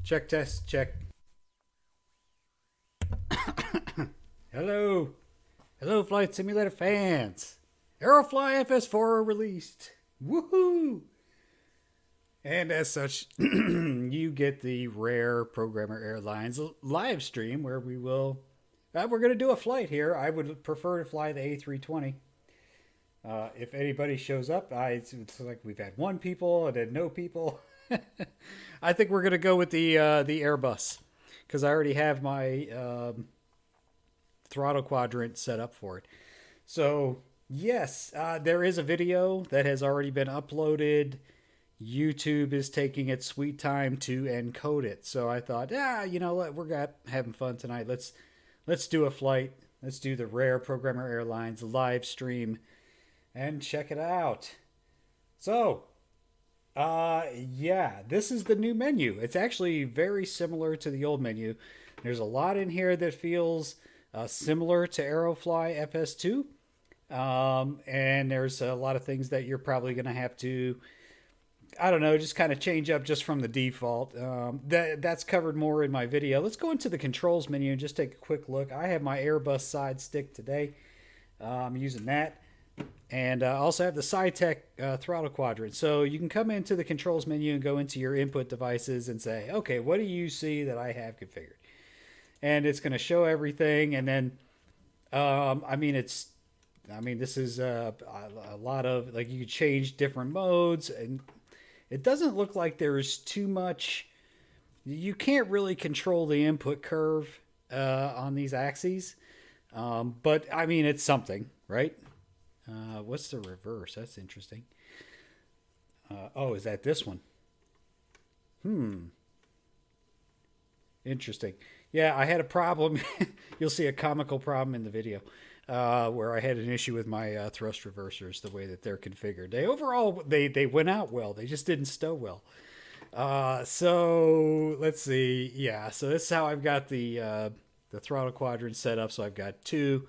Check, test, check. Hello. Hello, Flight Simulator fans. Aerofly FS4 released. Woohoo! And as such, you get the rare Programmer Airlines live stream where we're going to do a flight here. I would prefer to fly the A320. If anybody shows up, it's like we've had one people and then no people. I think we're going to go with the Airbus because I already have my throttle quadrant set up for it. So, yes, there is a video that has already been uploaded. YouTube is taking its sweet time to encode it. So I thought, you know what, we're having fun tonight. Let's do a flight. Let's do the rare Programmer Airlines live stream and check it out. So, yeah, this is the new menu. It's actually very similar to the old menu. There's a lot in here that feels similar to Aerofly FS2. And there's a lot of things that you're probably going to have to, I don't know, just kind of change up just from the default. That's covered more in my video. Let's go into the controls menu and just take a quick look. I have my Airbus side stick today. I'm using that. And I also have the SciTech throttle quadrant. So you can come into the controls menu and go into your input devices and say, okay, what do you see that I have configured? And it's going to show everything. And then, this is a lot of, like, you can change different modes. And it doesn't look like there's too much. You can't really control the input curve on these axes. But, I mean, it's something, right? What's the reverse? That's interesting. Is that this one? Interesting. Yeah, I had a problem. You'll see a comical problem in the video where I had an issue with my thrust reversers, the way that they're configured. They went out well. They just didn't stow well. So let's see. Yeah, so this is how I've got the throttle quadrant set up. So I've got two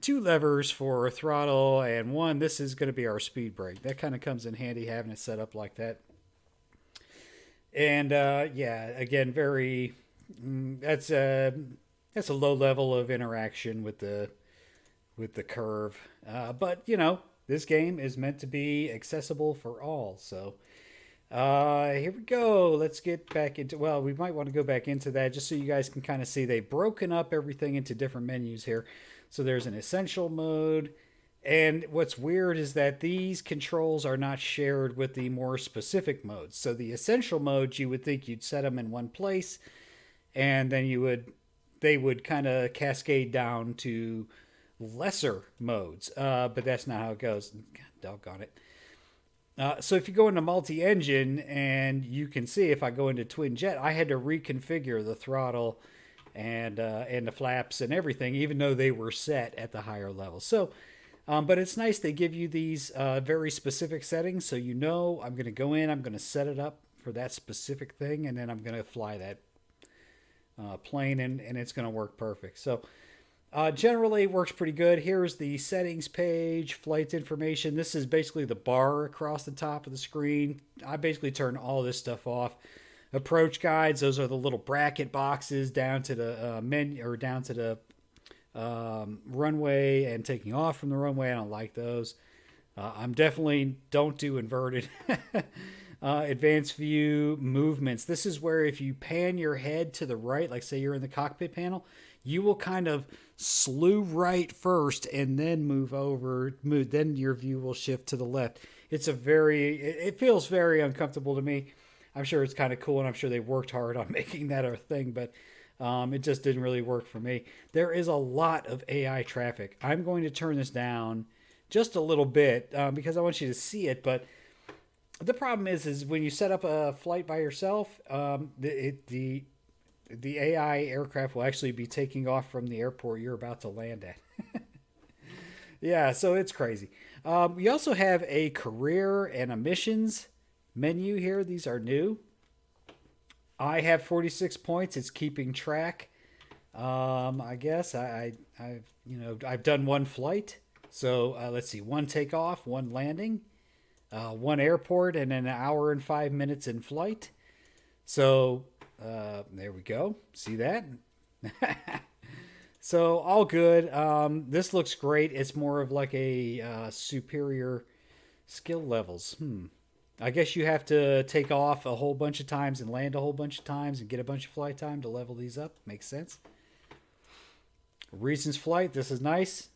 levers for throttle and one. This is going to be our speed brake. That kind of comes in handy having it set up like that. And yeah, again, that's a low level of interaction with the curve. But you know, this game is meant to be accessible for all. So here we go. Let's get back into, well, we might want to go back into that just so you guys can kind of see they've broken up everything into different menus here. So there's an essential mode. And what's weird is that these controls are not shared with the more specific modes. So the essential modes, you would think you'd set them in one place, and then they would kind of cascade down to lesser modes. But that's not how it goes. God, doggone it. So if you go into multi-engine, and you can see if I go into twin jet, I had to reconfigure the throttle and the flaps and everything, even though they were set at the higher level. So, but it's nice they give you these very specific settings, so you know I'm going to go in, I'm going to set it up for that specific thing, and then I'm going to fly that plane, and it's going to work perfect. So generally it works pretty good. Here's the settings page, flight information. This is basically the bar across the top of the screen. I basically turn all this stuff off. Approach guides, those are the little bracket boxes down to the menu, or down to the runway and taking off from the runway. I don't like those. I'm definitely don't do inverted. Advanced view movements. This is where if you pan your head to the right, like say you're in the cockpit panel, you will kind of slew right first and then move, then your view will shift to the left. It feels very uncomfortable to me. I'm sure it's kind of cool, and I'm sure they worked hard on making that a thing, but it just didn't really work for me. There is a lot of AI traffic. I'm going to turn this down just a little bit because I want you to see it, but the problem is when you set up a flight by yourself, the AI aircraft will actually be taking off from the airport you're about to land at. Yeah, so it's crazy. We also have a career and emissions menu here. These are new. I have 46 points. It's keeping track. I guess I've done one flight. So let's see, one takeoff, one landing, one airport, and an hour and 5 minutes in flight. So There we go. See that? So all good. This looks great. It's more of like a superior skill levels. I guess you have to take off a whole bunch of times and land a whole bunch of times and get a bunch of flight time to level these up. Makes sense. Reasons flight. This is nice.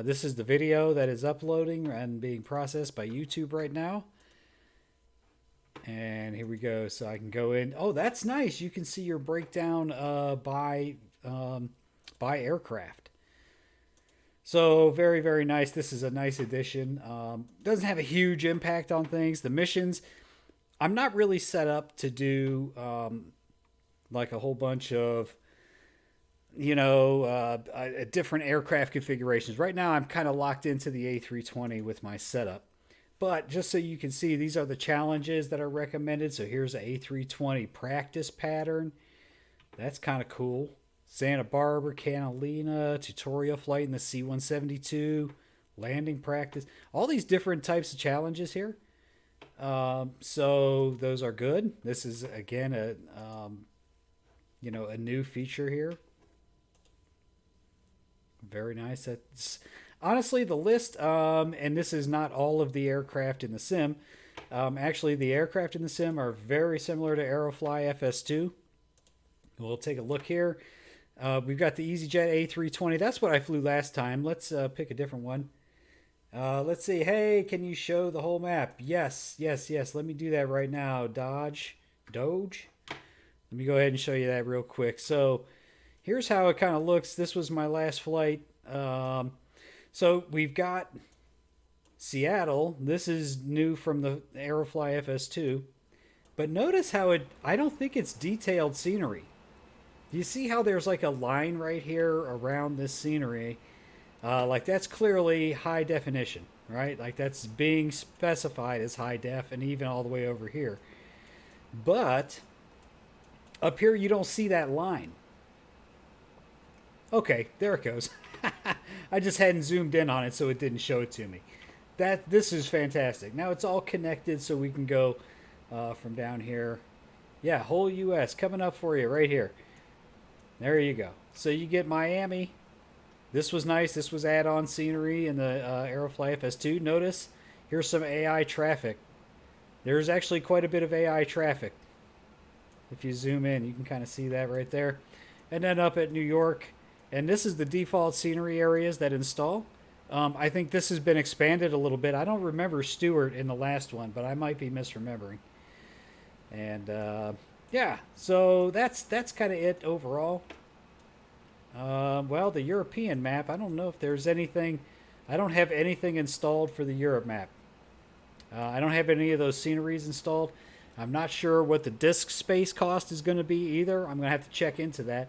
This is the video that is uploading and being processed by YouTube right now. And here we go. So I can go in. Oh, that's nice. You can see your breakdown by aircraft. So very, very nice. This is a nice addition. Doesn't have a huge impact on things. The missions, I'm not really set up to do like a whole bunch of, different aircraft configurations. Right now, I'm kind of locked into the A320 with my setup. But just so you can see, these are the challenges that are recommended. So here's an A320 practice pattern. That's kind of cool. Santa Barbara, Catalina, tutorial flight in the C-172, landing practice. All these different types of challenges here. So those are good. This is, again, a new feature here. Very nice. That's honestly the list, and this is not all of the aircraft in the sim. Actually, the aircraft in the sim are very similar to Aerofly FS2. We'll take a look here. We've got the EasyJet A320. That's what I flew last time. Let's pick a different one. Let's see. Hey, can you show the whole map? Yes. Let me do that right now. Doge. Let me go ahead and show you that real quick. So here's how it kind of looks. This was my last flight. So we've got Seattle. This is new from the Aerofly FS2. But notice how I don't think it's detailed scenery. Do you see how there's like a line right here around this scenery? Like that's clearly high definition, right? Like that's being specified as high def and even all the way over here. But up here you don't see that line. Okay, there it goes. I just hadn't zoomed in on it so it didn't show it to me. This is fantastic. Now it's all connected so we can go from down here. Yeah, whole US coming up for you right here. There you go. So you get Miami. This was nice. This was add-on scenery in the Aerofly FS2. Notice, here's some AI traffic. There's actually quite a bit of AI traffic. If you zoom in, you can kind of see that right there. And then up at New York, and this is the default scenery areas that install. I think this has been expanded a little bit. I don't remember Stewart in the last one, but I might be misremembering. And yeah, so that's kind of it overall. Well, the European map, I don't know if there's anything. I don't have anything installed for the Europe map. I don't have any of those sceneries installed. I'm not sure what the disk space cost is going to be either. I'm going to have to check into that.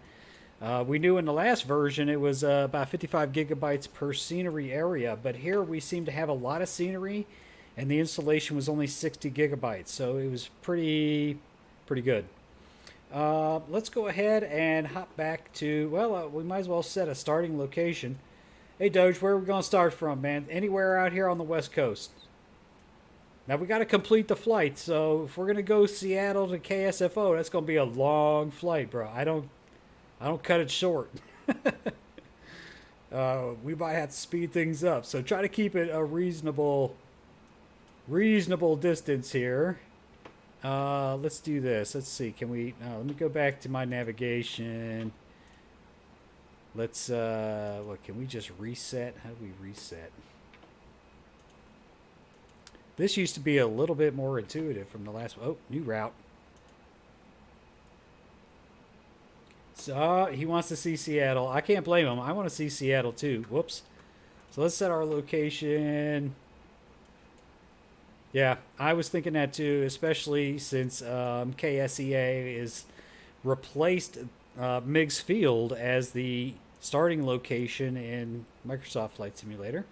We knew in the last version it was about 55 gigabytes per scenery area, but here we seem to have a lot of scenery, and the installation was only 60 gigabytes, so it was pretty good. Let's go ahead and hop back to, well, we might as well set a starting location. Hey, Doge, where are we going to start from, man? Anywhere out here on the West Coast. Now, we got to complete the flight, so if we're going to go Seattle to KSFO, that's going to be a long flight, bro. I don't cut it short. We might have to speed things up, so try to keep it a reasonable distance here. Let's do this. Let's see. Can we? Let me go back to my navigation. Let's. What? Can we just reset? How do we reset? This used to be a little bit more intuitive from the last. Oh, new route. So he wants to see Seattle. I can't blame him. I want to see Seattle too. Whoops. So let's set our location. Yeah, I was thinking that too, especially since KSEA is replaced Meigs Field as the starting location in Microsoft Flight Simulator.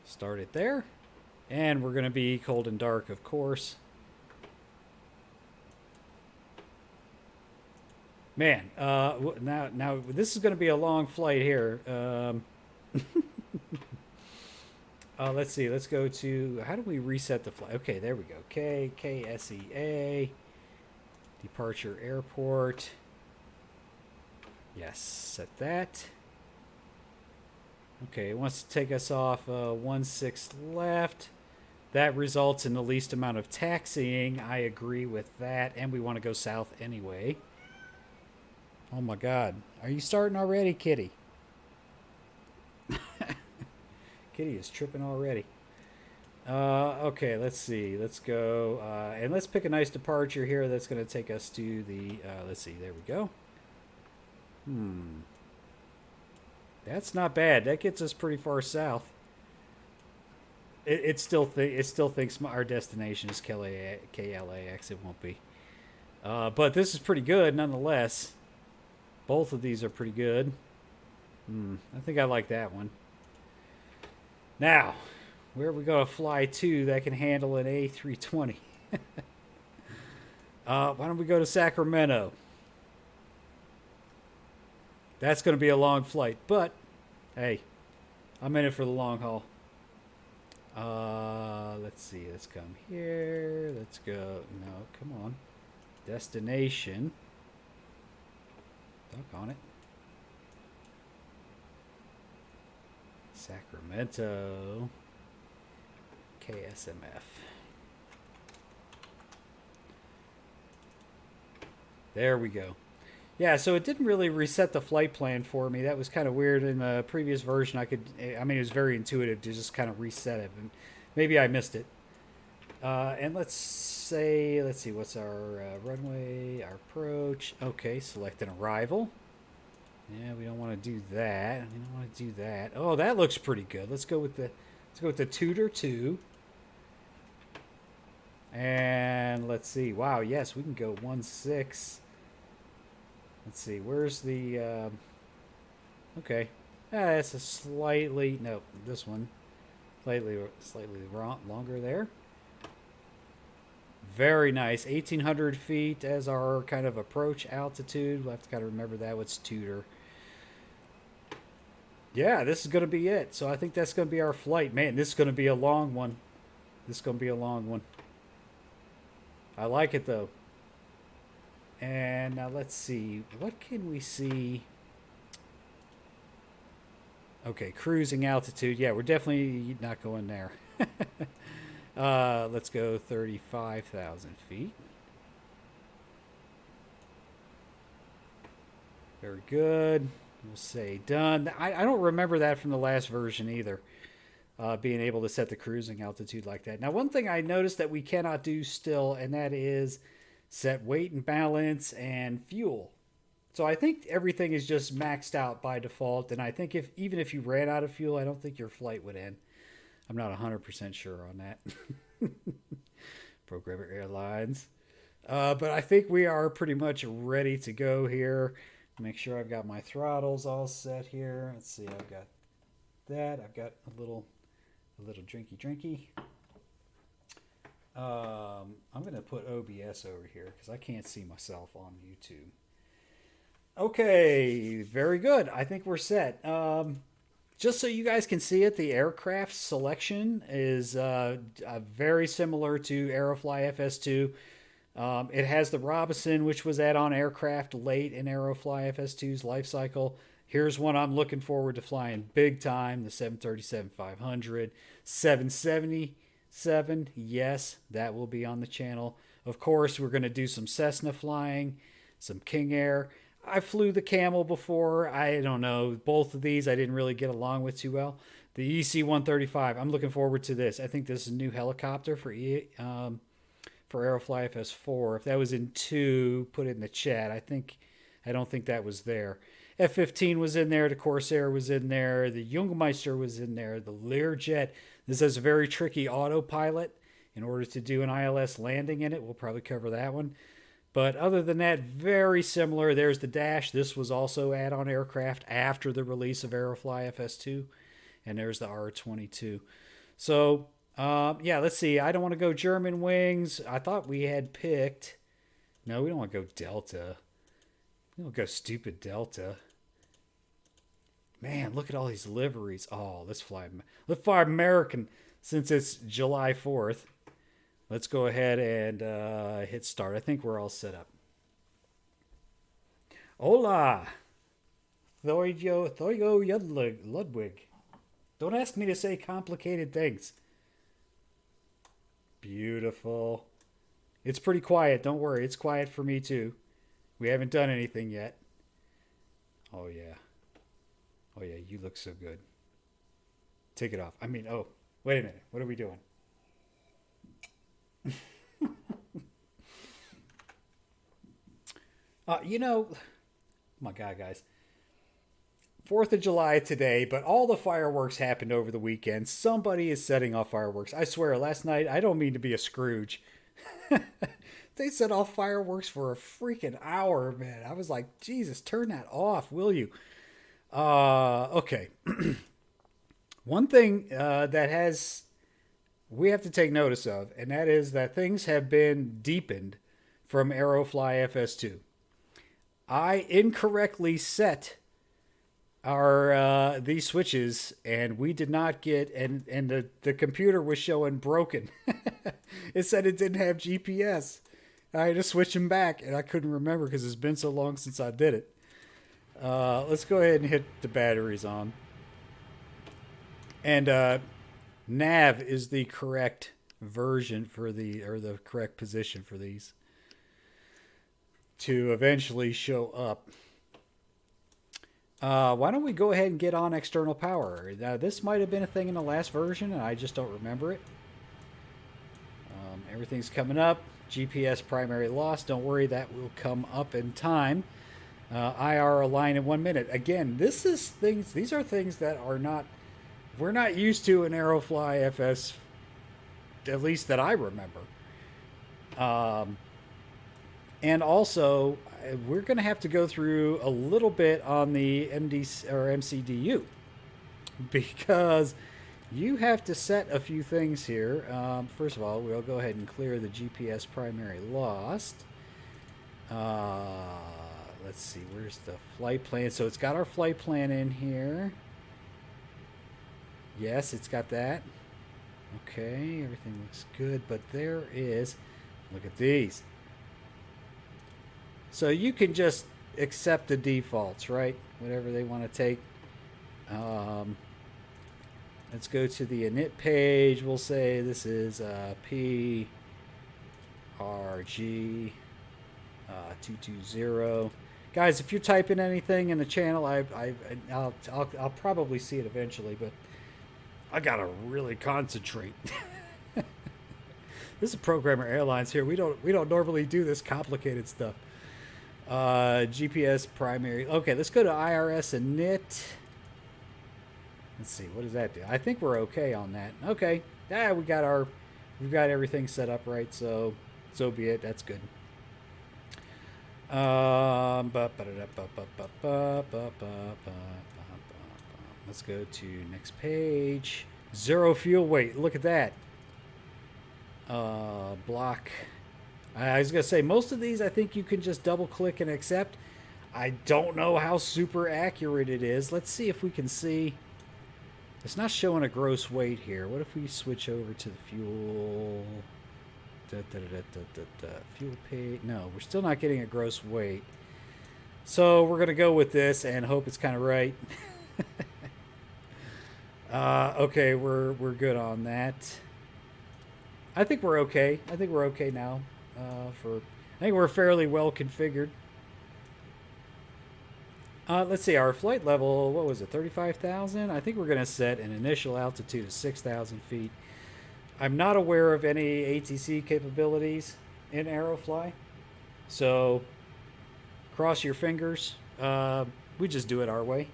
Start it there. And we're going to be cold and dark, of course. Man, now this is going to be a long flight here. Let's see. Let's go to, how do we reset the flight? Okay, there we go. KSEA, departure airport. Yes, set that. Okay, it wants to take us off 1-6 left. That results in the least amount of taxiing. I agree with that. And we want to go south anyway. Oh my God. Are you starting already, Kitty? Kitty is tripping already. Okay, let's see. Let's go. And let's pick a nice departure here that's going to take us to the... let's see. There we go. That's not bad. That gets us pretty far south. It still thinks our destination is KLAX. It won't be. But this is pretty good nonetheless. Both of these are pretty good. I think I like that one. Now, where are we going to fly to that can handle an A320? Why don't we go to Sacramento? That's going to be a long flight, but hey, I'm in it for the long haul. Let's see. Let's come here. Let's go. No, come on. Destination. Duck on it. Sacramento. KSMF. There we go. Yeah, so it didn't really reset the flight plan for me. That was kind of weird. In the previous version, it was very intuitive to just kind of reset it. And maybe I missed it. And let's see, what's our runway, our approach. Okay, select an arrival. Yeah, we don't want to do that. We don't want to do that. Oh, that looks pretty good. Let's go with the Tudor 2. And let's see. Wow, yes, we can go 1-6. Let's see, where's the, okay. It's a slightly, no, this one, slightly longer there. Very nice, 1,800 feet as our kind of approach altitude. We'll have to kind of remember that. What's Tudor? Yeah, this is going to be it. So I think that's going to be our flight. Man, this is going to be a long one. This is going to be a long one. I like it, though. And now let's see. What can we see? Okay, cruising altitude. Yeah, we're definitely not going there. Let's go 35,000 feet. Very good. We'll say done. I don't remember that from the last version either. Being able to set the cruising altitude like that. Now, one thing I noticed that we cannot do still, and that is set weight and balance and fuel. So I think everything is just maxed out by default. And I think even if you ran out of fuel, I don't think your flight would end. I'm not 100% sure on that. Programmer Airlines. But I think we are pretty much ready to go here. Make sure I've got my throttles all set here. Let's see, I've got that. I've got a little drinky. I'm going to put OBS over here because I can't see myself on YouTube. Okay, very good. I think we're set. Just so you guys can see it, the aircraft selection is very similar to Aerofly FS2. It has the Robinson, which was add-on aircraft late in Aerofly FS2's life cycle. Here's one I'm looking forward to flying big time, the 737-500. 777, yes, that will be on the channel. Of course, we're going to do some Cessna flying, some King Air. I flew the Camel before. I don't know. Both of these I didn't really get along with too well. The EC-135, I'm looking forward to this. I think this is a new helicopter for Aerofly FS4. If that was in 2, put it in the chat. I don't think that was there. F-15 was in there. The Corsair was in there. The Jungmeister was in there. The Learjet. This has a very tricky autopilot in order to do an ILS landing in it. We'll probably cover that one. But other than that, very similar. There's the Dash. This was also add-on aircraft after the release of Aerofly FS2. And there's the R-22. So, yeah, let's see. I don't want to go German wings. I thought we had picked... No, we don't want to go Delta. We don't go stupid Delta. Man, look at all these liveries. Oh, let's fly American since it's July 4th. Let's go ahead and hit start. I think we're all set up. Hola! Thoyo Ludwig. Don't ask me to say complicated things. Beautiful. It's pretty quiet. Don't worry. It's quiet for me too. We haven't done anything yet. Oh, yeah. Oh, yeah. You look so good. Take it off. I mean, oh, wait a minute. What are we doing? Oh my God, guys. 4th of July today, but all the fireworks happened over the weekend. Somebody is setting off fireworks. I swear, last night, I don't mean to be a Scrooge. They set off fireworks for a freaking hour, man. I was like, Jesus, turn that off, will you? Okay. One thing we have to take notice of, and that is that things have been deepened from Aerofly FS2. I incorrectly set our these switches, and we did not get, and the computer was showing broken. It said it didn't have GPS. I had to switch them back, and I couldn't remember because it's been so long since I did it. Let's go ahead and hit the batteries on. And nav is the correct version for the correct position for these to eventually show up. Why don't we go ahead and get on external power? Now, this might have been a thing in the last version, and I just don't remember it. Everything's coming up. GPS primary loss. Don't worry, that will come up in time. IR align in 1 minute. Again, these are things that we're not used to in Aerofly FS, at least that I remember. And also, we're going to have to go through a little bit on the MCDU because you have to set a few things here. First of all, we'll go ahead and clear the GPS primary lost. Let's see, where's the flight plan? So it's got our flight plan in here. Yes, it's got that. Okay, everything looks good, but there is, look at these. So you can just accept the defaults, right? Whatever they want to take. Let's go to the init page. We'll say this is PRG 220. Guys, if you're typing anything in the channel, I'll probably see it eventually, but I gotta really concentrate. This is Programmer Airlines here. We don't normally do this complicated stuff. GPS primary. Okay, let's go to IRS init. Let's see, what does that do? I think we're okay on that. Okay, we've got everything set up right, so be it. That's good. Let's go to next page. Zero fuel weight. Look at that. Block. I was gonna say most of these I think you can just double click and accept. I don't know how super accurate it is. Let's see if we can see. It's not showing a gross weight here. What if we switch over to the fuel? Fuel page. No, we're still not getting a gross weight. So we're gonna go with this and hope it's kind of right. Okay, we're good on that. I think we're okay. I think we're okay now. I think we're fairly well configured. Let's see, our flight level, what was it, 35,000? I think we're going to set an initial altitude of 6,000 feet. I'm not aware of any ATC capabilities in Aerofly, so cross your fingers. We just do it our way.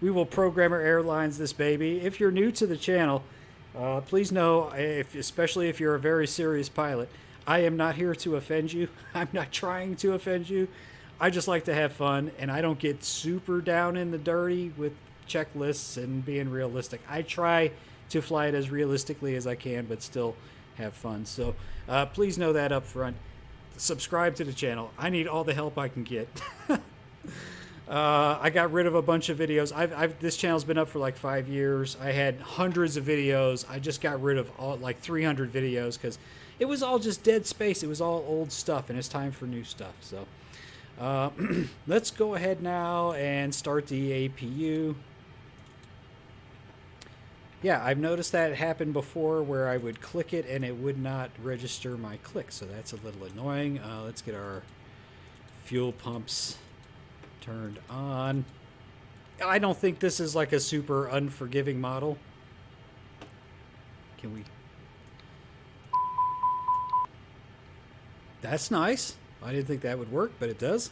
We will Programmer Airlines this baby. If you're new to the channel, please know, especially if you're a very serious pilot, I am not here to offend you. I'm not trying to offend you. I just like to have fun, and I don't get super down in the dirty with checklists and being realistic. I try to fly it as realistically as I can, but still have fun. So please know that up front. Subscribe to the channel. I need all the help I can get. I got rid of a bunch of videos. This channel's been up for like 5 years. I had hundreds of videos. I just got rid of all like 300 videos because it was all just dead space. It was all old stuff, and it's time for new stuff. So let's go ahead now and start the APU. Yeah, I've noticed that happened before where I would click it and it would not register my click, so that's a little annoying. Let's get our fuel pumps turned on. I don't think this is like a super unforgiving model. Can we? That's nice. I didn't think that would work, but it does.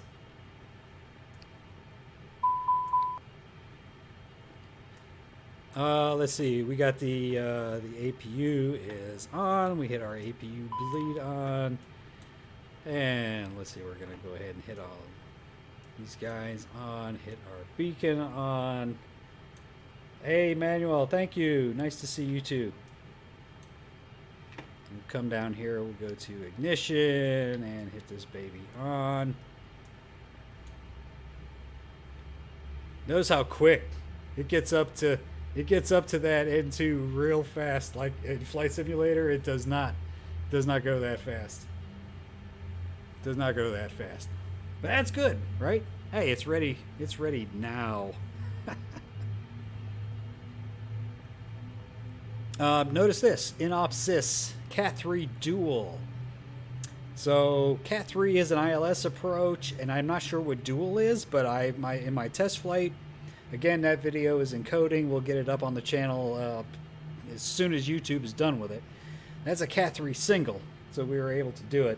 Let's see. We got the APU is on. We hit our APU bleed on, and let's see. We're gonna go ahead and hit all these guys on. Hit our beacon on. Hey, Manuel. Thank you. Nice to see you too. We'll come down here. We'll go to ignition and hit this baby on. Notice how quick it gets up to. It gets up to that N2 real fast. Like in Flight Simulator, it does not go that fast. Does not go that fast. But that's good, right? Hey, it's ready. It's ready now. Notice this. InOpsys Cat 3 Dual. So Cat 3 is an ILS approach, and I'm not sure what Dual is, but in my test flight, again, that video is encoding. We'll get it up on the channel as soon as YouTube is done with it. That's a Cat 3 single, so we were able to do it.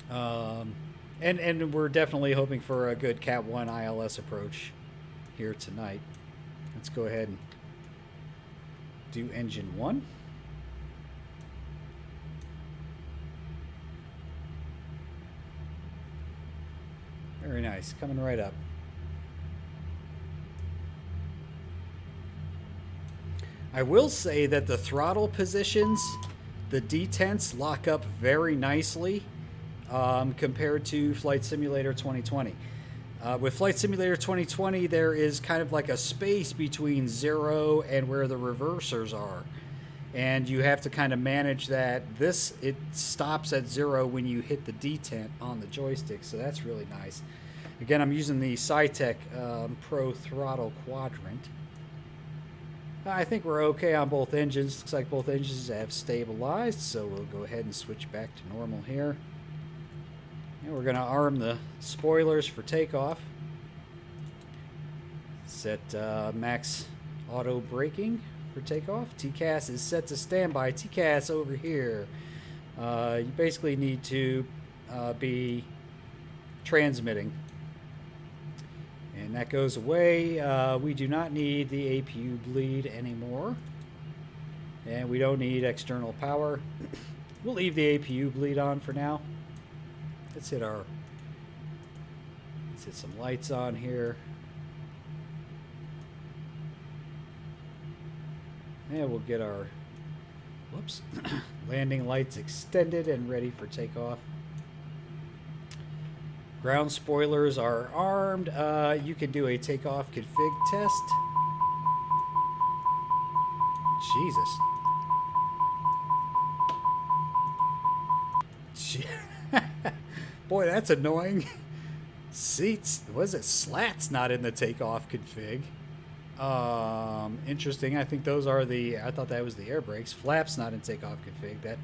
And we're definitely hoping for a good Cat 1 ILS approach here tonight. Let's go ahead and do engine 1. Very nice, coming right up. I will say that the throttle positions, the detents lock up very nicely compared to Flight Simulator 2020. With Flight Simulator 2020, there is kind of like a space between 0 and where the reversers are. And you have to kind of manage that. It stops at 0 when you hit the detent on the joystick, so that's really nice. Again, I'm using the Cytec Pro Throttle Quadrant. I think we're okay on both engines. Looks like both engines have stabilized, so we'll go ahead and switch back to normal here. And we're going to arm the spoilers for takeoff. Set max auto braking for takeoff. TCAS is set to standby. TCAS over here. You basically need to be transmitting. And that goes away. We do not need the APU bleed anymore. And we don't need external power. We'll leave the APU bleed on for now. Let's hit some lights on here. And we'll get our landing lights extended and ready for takeoff. Ground spoilers are armed. You can do a takeoff config test. Jesus. Boy, that's annoying. Seats, was it? Slats not in the takeoff config. Interesting. I think those are I thought that was the air brakes. Flaps not in takeoff config.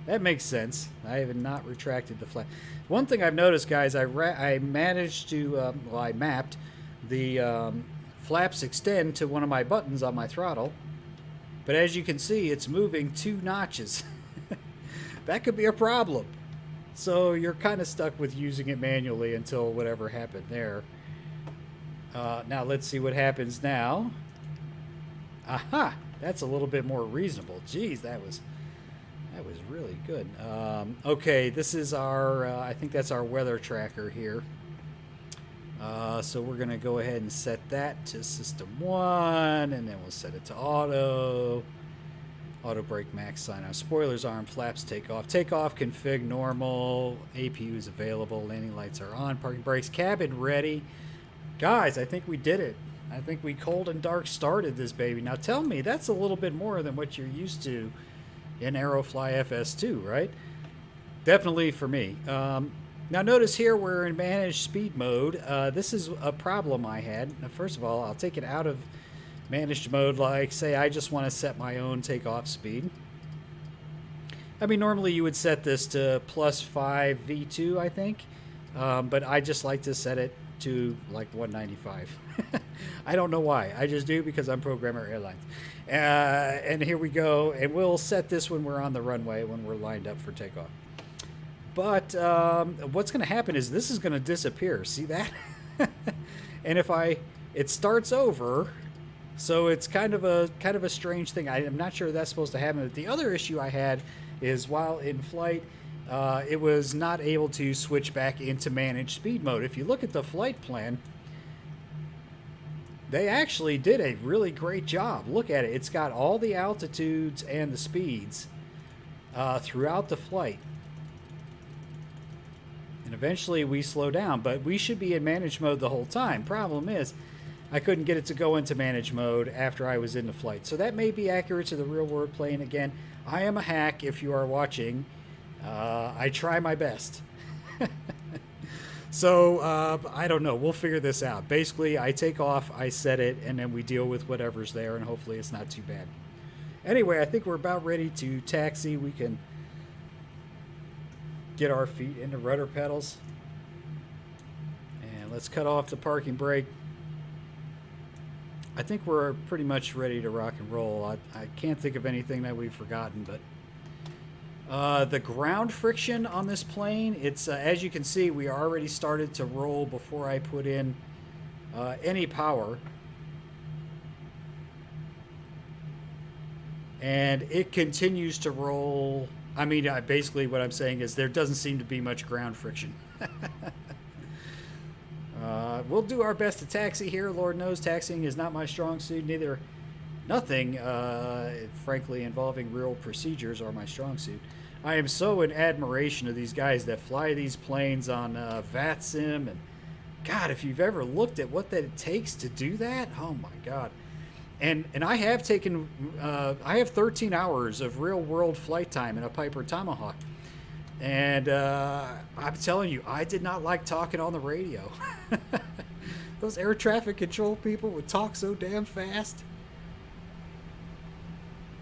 That makes sense. I have not retracted the flap. One thing I've noticed, guys, I managed to, I mapped the flaps extend to one of my buttons on my throttle. But as you can see, it's moving 2 notches. That could be a problem. So you're kind of stuck with using it manually until whatever happened there. Now let's see what happens now. Aha! That's a little bit more reasonable. Jeez, that was really good. Okay, this is our, I think that's our weather tracker here. So we're going to go ahead and set that to System 1, and then we'll set it to Auto. Auto brake max sign on. Spoilers armed, flaps takeoff. Takeoff config normal. APU is available. Landing lights are on. Parking brakes. Cabin ready. Guys, I think we did it. I think we cold and dark started this baby. Now tell me, that's a little bit more than what you're used to in Aerofly FS2, right? Definitely for me. Now notice here we're in managed speed mode. This is a problem I had. Now, first of all, I'll take it out of managed mode, like say I just want to set my own takeoff speed. I mean, normally you would set this to +5 V2, I think, but I just like to set it to like 195. I don't know why. I just do because I'm Programmer Airlines. And here we go, and we'll set this when we're on the runway, when we're lined up for takeoff. But what's going to happen is this is going to disappear. See that? And if it starts over, so it's kind of a strange thing. I'm not sure that's supposed to happen. But the other issue I had is while in flight, it was not able to switch back into managed speed mode. If you look at the flight plan, they actually did a really great job. Look at it. It's got all the altitudes and the speeds throughout the flight. And eventually we slow down, but we should be in managed mode the whole time. Problem is, I couldn't get it to go into managed mode after I was in the flight. So that may be accurate to the real world plane. Again, I am a hack if you are watching. I try my best. So, I don't know. We'll figure this out. Basically, I take off, I set it, and then we deal with whatever's there, and hopefully it's not too bad. Anyway, I think we're about ready to taxi. We can get our feet into rudder pedals. And let's cut off the parking brake. I think we're pretty much ready to rock and roll. I can't think of anything that we've forgotten, but the ground friction on this plane, it's as you can see, we already started to roll before I put in any power. And it continues to roll. I mean, basically what I'm saying is there doesn't seem to be much ground friction. We'll do our best to taxi here. Lord knows taxiing is not my strong suit. Nothing, frankly, involving real procedures are my strong suit. I am so in admiration of these guys that fly these planes on VATSIM. And God, if you've ever looked at what that it takes to do that, oh my God. And I have taken, I have 13 hours of real world flight time in a Piper Tomahawk. And I'm telling you, I did not like talking on the radio. Those air traffic control people would talk so damn fast.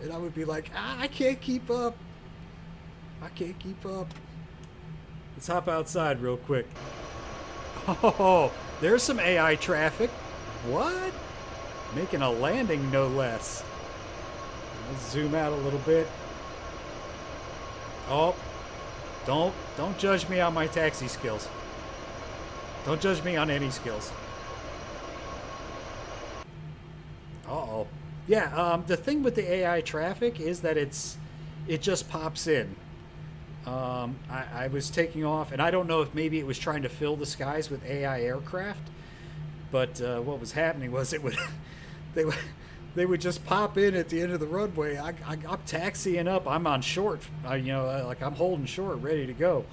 And I would be like, I can't keep up. I can't keep up. Let's hop outside real quick. Oh, there's some AI traffic. What? Making a landing, no less. Let's zoom out a little bit. Oh, don't judge me on my taxi skills. Don't judge me on any skills. Uh-oh. Yeah, the thing with the AI traffic is that it just pops in. I was taking off, and I don't know if maybe it was trying to fill the skies with AI aircraft, but what was happening was they would just pop in at the end of the runway. I'm taxiing up. I'm on short, like I'm holding short, ready to go,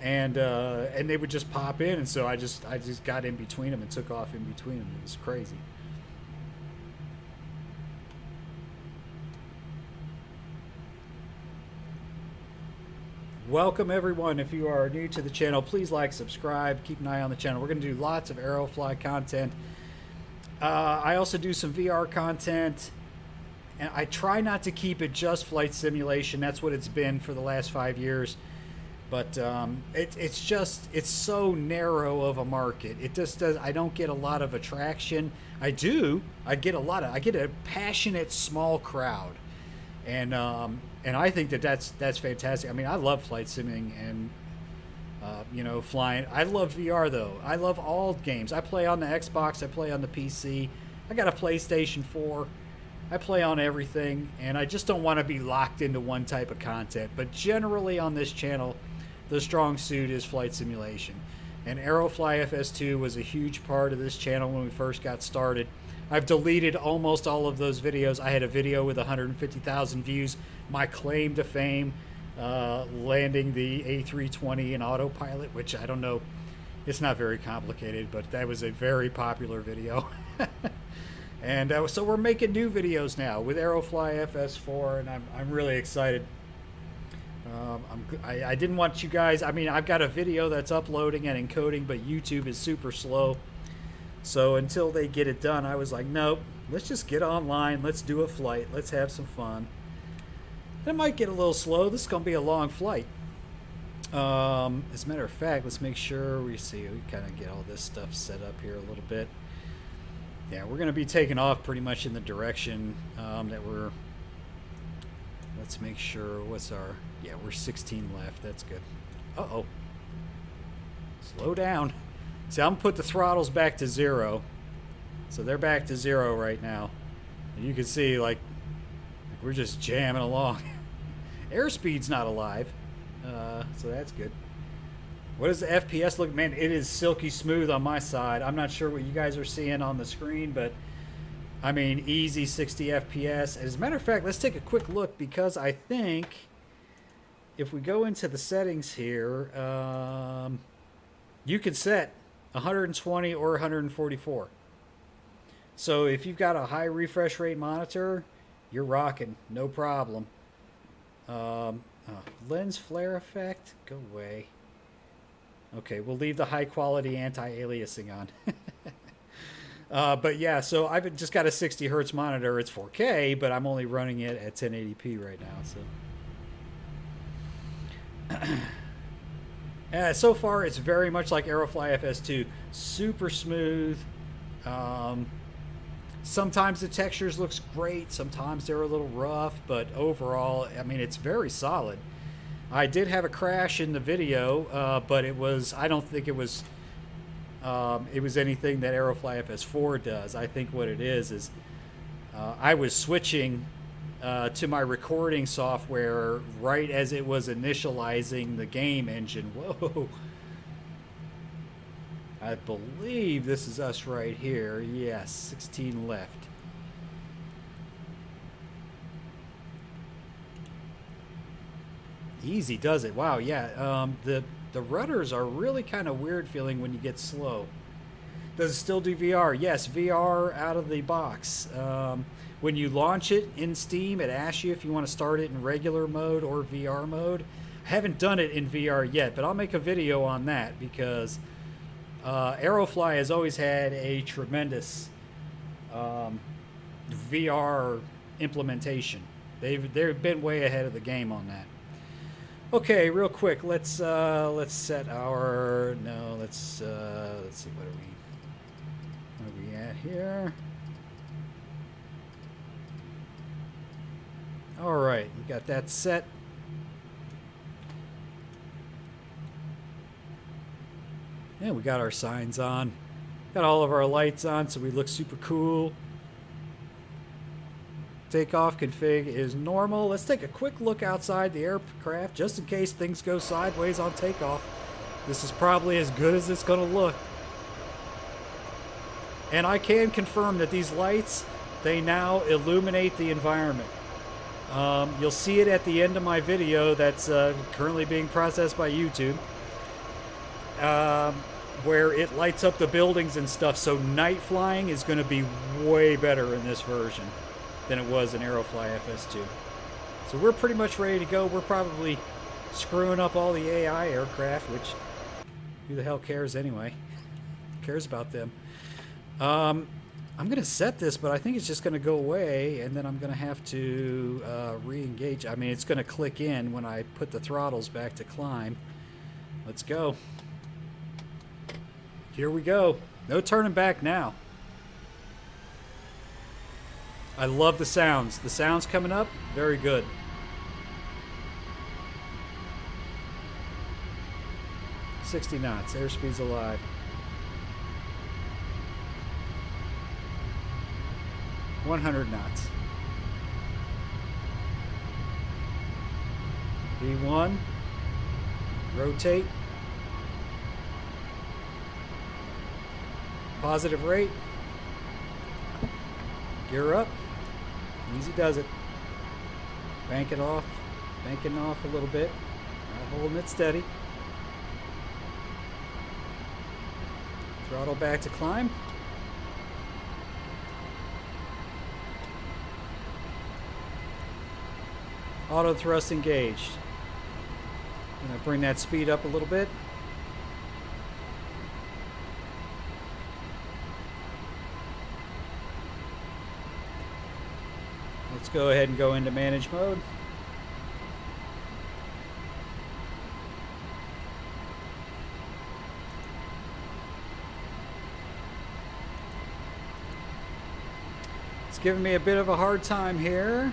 and they would just pop in, and so I just got in between them and took off in between them. It was crazy. Welcome everyone. If you are new to the channel, please like, subscribe, keep an eye on the channel. We're going to do lots of Aerofly content. I also do some VR content, and I try not to keep it just flight simulation. That's what it's been for the last 5 years. But it's so narrow of a market. It just does. I don't get a lot of attraction. I get a passionate small crowd, and I think that's fantastic. I mean, I love flight simming and flying. I love VR though. I love all games. I play on the Xbox. I play on the PC. I got a PlayStation 4. I play on everything, and I just don't want to be locked into one type of content. But generally on this channel, the strong suit is flight simulation. And Aerofly FS2 was a huge part of this channel when we first got started. I've deleted almost all of those videos. I had a video with 150,000 views. My claim to fame, landing the A320 in autopilot, which I don't know It's not very complicated, but that was a very popular video. And so we're making new videos now with Aerofly FS4, and I'm really excited. I didn't want you guys, I mean, I've got a video that's uploading and encoding, but YouTube is super slow. So until they get it done, I was like, nope, let's just get online. Let's do a flight. Let's have some fun. It might get a little slow. This is going to be a long flight. As a matter of fact, let's make sure we kind of get all this stuff set up here a little bit. Yeah, we're going to be taking off pretty much in the direction that we're... Let's make sure, yeah, we're 16 left. That's good. Uh-oh. Slow down. See, I'm going to put the throttles back to 0. So they're back to 0 right now. And you can see, like we're just jamming along. Airspeed's not alive. So that's good. What does the FPS look? Man, it is silky smooth on my side. I'm not sure what you guys are seeing on the screen, but I mean, easy 60 FPS. As a matter of fact, let's take a quick look, because I think if we go into the settings here, you can set 120 or 144. So if you've got a high refresh rate monitor, you're rocking, no problem. Lens flare effect, go away. Okay, we'll leave the high quality anti-aliasing on. But yeah, so I've just got a 60 hertz monitor. It's 4K, but I'm only running it at 1080p right now. So, so far it's very much like Aerofly FS2, super smooth. Sometimes the textures looks great, sometimes they're a little rough, but overall, I mean, it's very solid. I did have a crash in the video, but I don't think it was anything that Aerofly FS4 does. I think what it is I was switching to my recording software right as it was initializing the game engine. Whoa. I believe this is us right here. Yes, 16 left. Easy does it. Wow, yeah. The rudders are really kind of weird feeling when you get slow. Does it still do VR? Yes, VR out of the box. When you launch it in Steam, it asks you if you want to start it in regular mode or VR mode. I haven't done it in VR yet, but I'll make a video on that, because Aerofly has always had a tremendous VR implementation. They've been way ahead of the game on that. Okay, real quick, let's set our let's see, what are we at here? All right, we got that set. Yeah, we got our signs on. Got all of our lights on, so we look super cool. Takeoff config is normal. Let's take a quick look outside the aircraft, just in case things go sideways on takeoff. This is probably as good as it's going to look. And I can confirm that these lights, they now illuminate the environment. You'll see it at the end of my video that's currently being processed by YouTube. Where it lights up the buildings and stuff. So night flying is going to be way better in this version than it was in Aerofly FS2. So we're pretty much ready to go. We're probably screwing up all the AI aircraft, which who the hell cares anyway? Who cares about them? I'm going to set this, but I think it's just going to go away, and then I'm going to have to re-engage. I mean, it's going to click in when I put the throttles back to climb. Let's go. Here we go. No turning back now. I love the sounds. The sounds coming up, very good. $60 knots. Airspeed's alive. 100 knots. V1. Rotate. Positive rate. Gear up. Easy does it. Banking off a little bit. Not holding it steady. Throttle back to climb. Auto thrust engaged. I'm going to bring that speed up a little bit. Let's go ahead and go into manage mode. It's giving me a bit of a hard time here.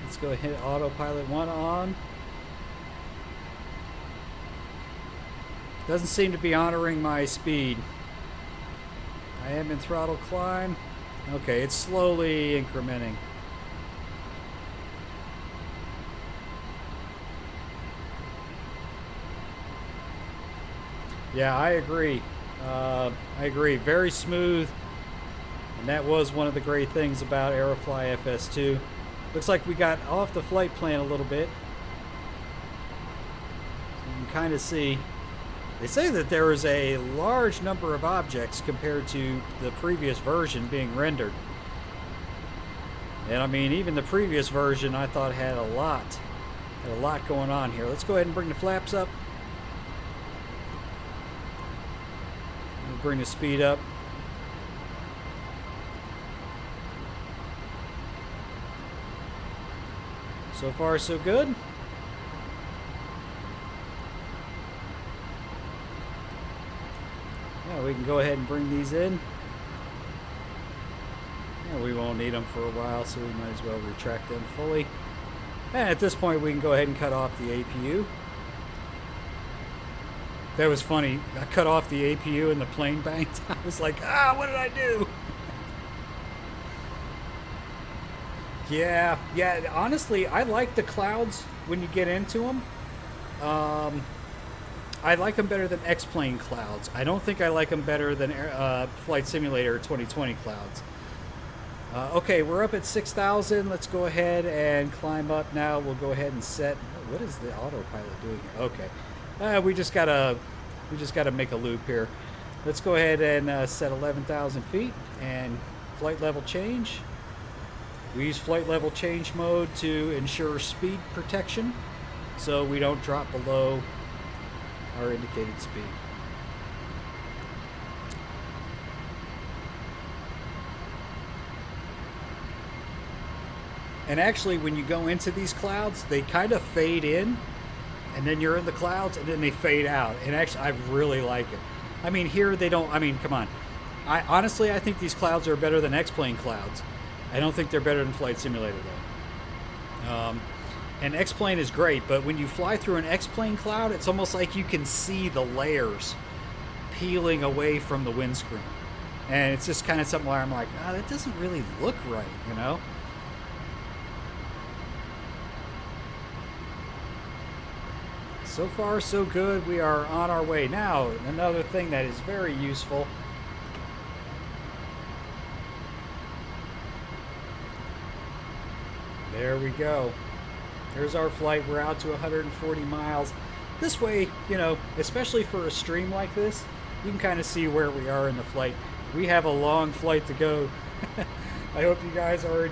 Let's go ahead and hit autopilot 1 on. Doesn't seem to be honoring my speed. I am in throttle climb. Okay, it's slowly incrementing. Yeah, I agree. Very smooth. And that was one of the great things about Aerofly FS2. Looks like we got off the flight plan a little bit. So you can kind of see. They say that there is a large number of objects compared to the previous version being rendered. And I mean, even the previous version I thought had a lot going on here. Let's go ahead and bring the flaps up. We'll bring the speed up. So far, so good. Yeah, we can go ahead and bring these in. Yeah, we won't need them for a while, so we might as well retract them fully. And at this point, we can go ahead and cut off the APU. That was funny. I cut off the APU and the plane banked. I was like, what did I do? Yeah, honestly, I like the clouds when you get into them. I like them better than X-Plane clouds. I don't think I like them better than Flight Simulator 2020 clouds. Okay, we're up at 6,000. Let's go ahead and climb up now. We'll go ahead and set. What is the autopilot doing here? Okay, we just gotta make a loop here. Let's go ahead and set 11,000 feet and flight level change. We use flight level change mode to ensure speed protection, so we don't drop below our indicated speed. And actually, when you go into these clouds, they kind of fade in, and then you're in the clouds, and then they fade out. And actually, I really like it. I mean, here they don't. I mean, come on. Honestly, I think these clouds are better than X-Plane clouds. I don't think they're better than Flight Simulator, though. And X-Plane is great, but when you fly through an X-Plane cloud, it's almost like you can see the layers peeling away from the windscreen. And it's just kind of something where I'm like, that doesn't really look right, you know? So far, so good. We are on our way. Now, another thing that is very useful. There we go. There's our flight. We're out to 140 miles. This way, you know, especially for a stream like this, you can kind of see where we are in the flight. We have a long flight to go. I hope you guys are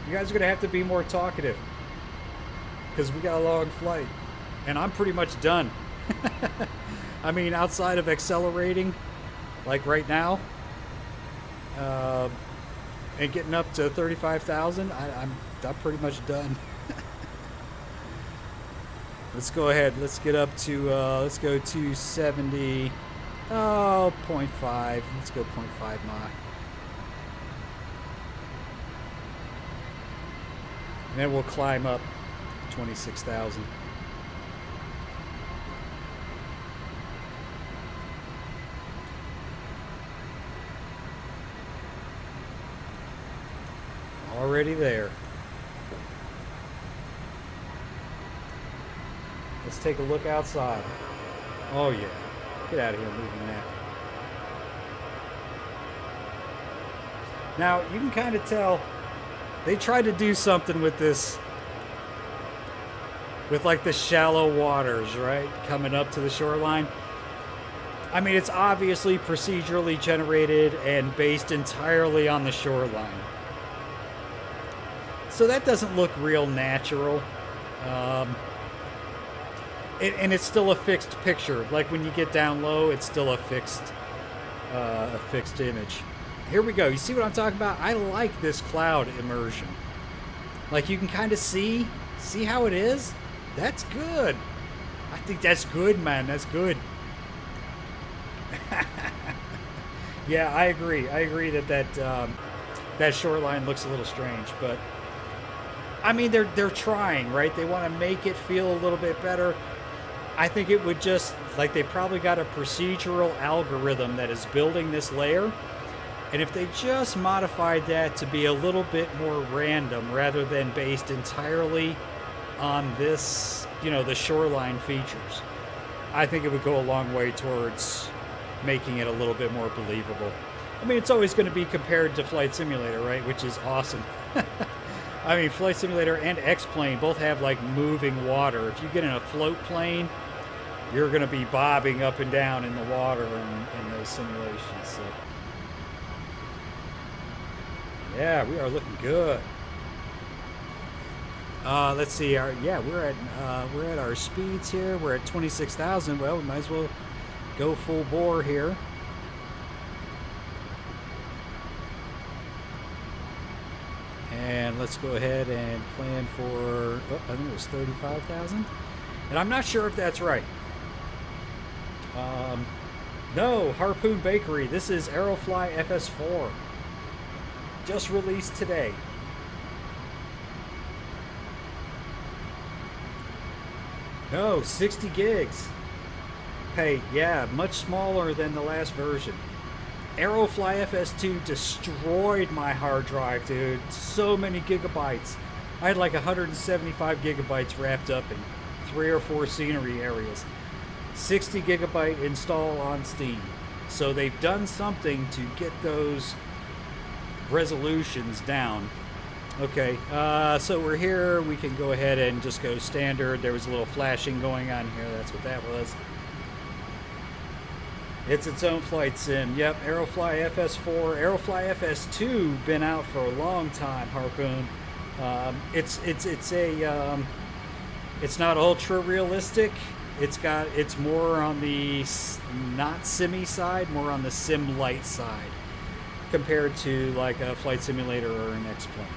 going to have to be more talkative because we got a long flight. And I'm pretty much done. I mean, outside of accelerating, like right now, and getting up to 35,000, I'm pretty much done. Let's go ahead. Let's get up to, let's go to 70, 0.5. Let's go 0.5 Mach. And then we'll climb up 26,000. Already there. Let's take a look outside. Oh yeah. Get out of here moving that. Now, you can kind of tell they tried to do something with this, with like the shallow waters, right? Coming up to the shoreline. I mean, it's obviously procedurally generated and based entirely on the shoreline. So that doesn't look real natural. And it's still a fixed picture. Like when you get down low, it's still a fixed image. Here we go. You see what I'm talking about? I like this cloud immersion. Like you can kind of see how it is? That's good. I think that's good, man. That's good. Yeah, I agree. I agree that shoreline looks a little strange, but I mean they're trying, right? They want to make it feel a little bit better. I think it would just, like, they probably got a procedural algorithm that is building this layer, and if they just modified that to be a little bit more random rather than based entirely on this, you know, the shoreline features, I think it would go a long way towards making it a little bit more believable. I mean, it's always going to be compared to Flight Simulator, right? Which is awesome. I mean, Flight Simulator and X-Plane both have, like, moving water. If you get in a float plane, you're going to be bobbing up and down in the water in those simulations. So. Yeah, we are looking good. Let's see. We're at our speeds here. We're at 26,000. Well, we might as well go full bore here. And let's go ahead and plan for, I think it was 35,000. And I'm not sure if that's right. No, Harpoon Bakery. This is Aerofly FS4. Just released today. No, 60 gigs. Hey, yeah, much smaller than the last version. Aerofly FS2 destroyed my hard drive, dude. So many gigabytes. I had like 175 gigabytes wrapped up in 3 or 4 scenery areas. 60 gigabyte install on Steam. So they've done something to get those resolutions down. Okay, so we're here. We can go ahead and just go standard. There was a little flashing going on here. That's what that was. It's its own flight sim. Yep, Aerofly FS4, Aerofly FS2 been out for a long time. Harpoon. It's not ultra realistic. It's more on the not simmy side, more on the sim light side, compared to like a flight simulator or an X-Plane.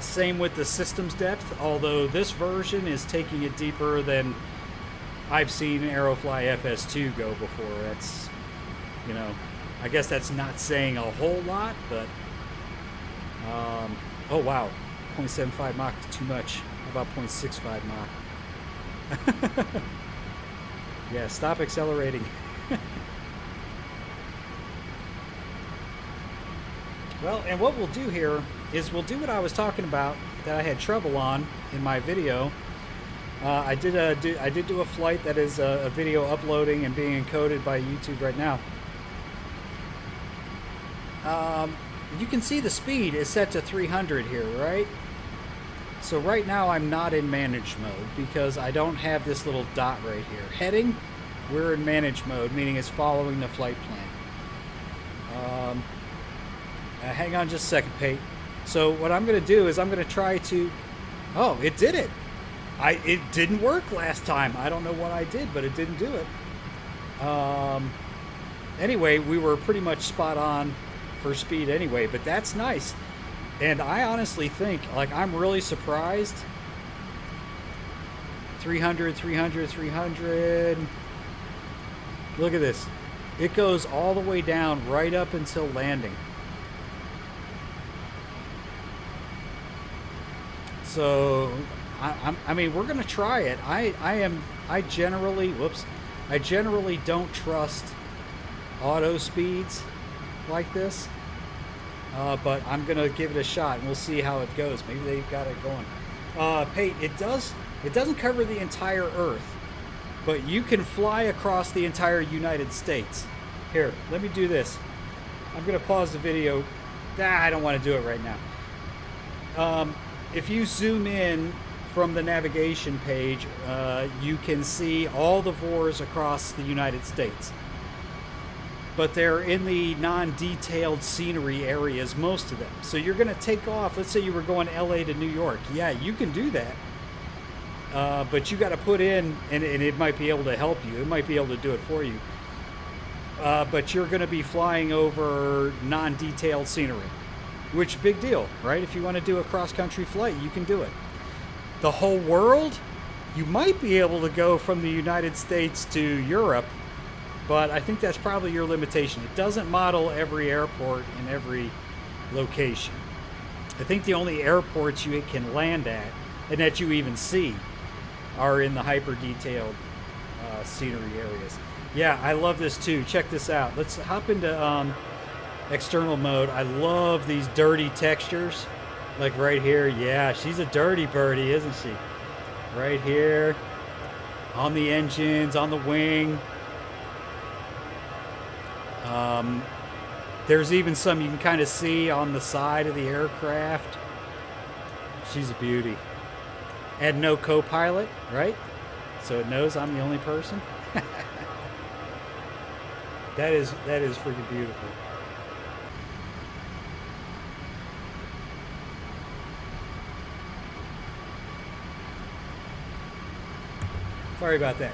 Same with the systems depth, although this version is taking it deeper than I've seen Aerofly FS2 go before. That's, you know, I guess that's not saying a whole lot, but oh wow, 0.75 Mach is too much. How about 0.65 Mach? Yeah, stop accelerating. Well, and what we'll do here is we'll do what I was talking about that I had trouble on in my video. I did do a flight that is a video uploading and being encoded by YouTube right now. You can see the speed is set to 300 here, right? So right now I'm not in manage mode because I don't have this little dot right here. Heading, we're in manage mode, meaning it's following the flight plan. Hang on just a second, Pate. So what I'm going to do is I'm going to try to... Oh, it did it. It didn't work last time. I don't know what I did, but it didn't do it. Anyway, we were pretty much spot on for speed anyway, but that's nice. And I honestly think, like, I'm really surprised. 300, 300, 300. Look at this. It goes all the way down right up until landing. So, I mean, we're going to try it. I generally don't trust auto speeds like this. But I'm going to give it a shot and we'll see how it goes. Maybe they've got it going. Pate, it doesn't cover the entire Earth, but you can fly across the entire United States. Here, let me do this. I'm going to pause the video. I don't want to do it right now. If you zoom in from the navigation page, you can see all the VORs across the United States. But they're in the non-detailed scenery areas, most of them. So you're going to take off. Let's say you were going LA to New York. Yeah, you can do that. But you got to put in, and it might be able to help you. It might be able to do it for you. But you're going to be flying over non-detailed scenery. Which, big deal, right? If you want to do a cross-country flight, you can do it. The whole world, you might be able to go from the United States to Europe, but I think that's probably your limitation. It doesn't model every airport in every location. I think the only airports you can land at, and that you even see, are in the hyper-detailed scenery areas. Yeah, I love this too. Check this out. Let's hop into external mode. I love these dirty textures. Like right here. Yeah, she's a dirty birdie, isn't she? Right here. On the engines, on the wing. There's even some you can kind of see on the side of the aircraft. She's a beauty. And no co-pilot, right? So it knows I'm the only person. That is freaking beautiful. Sorry about that.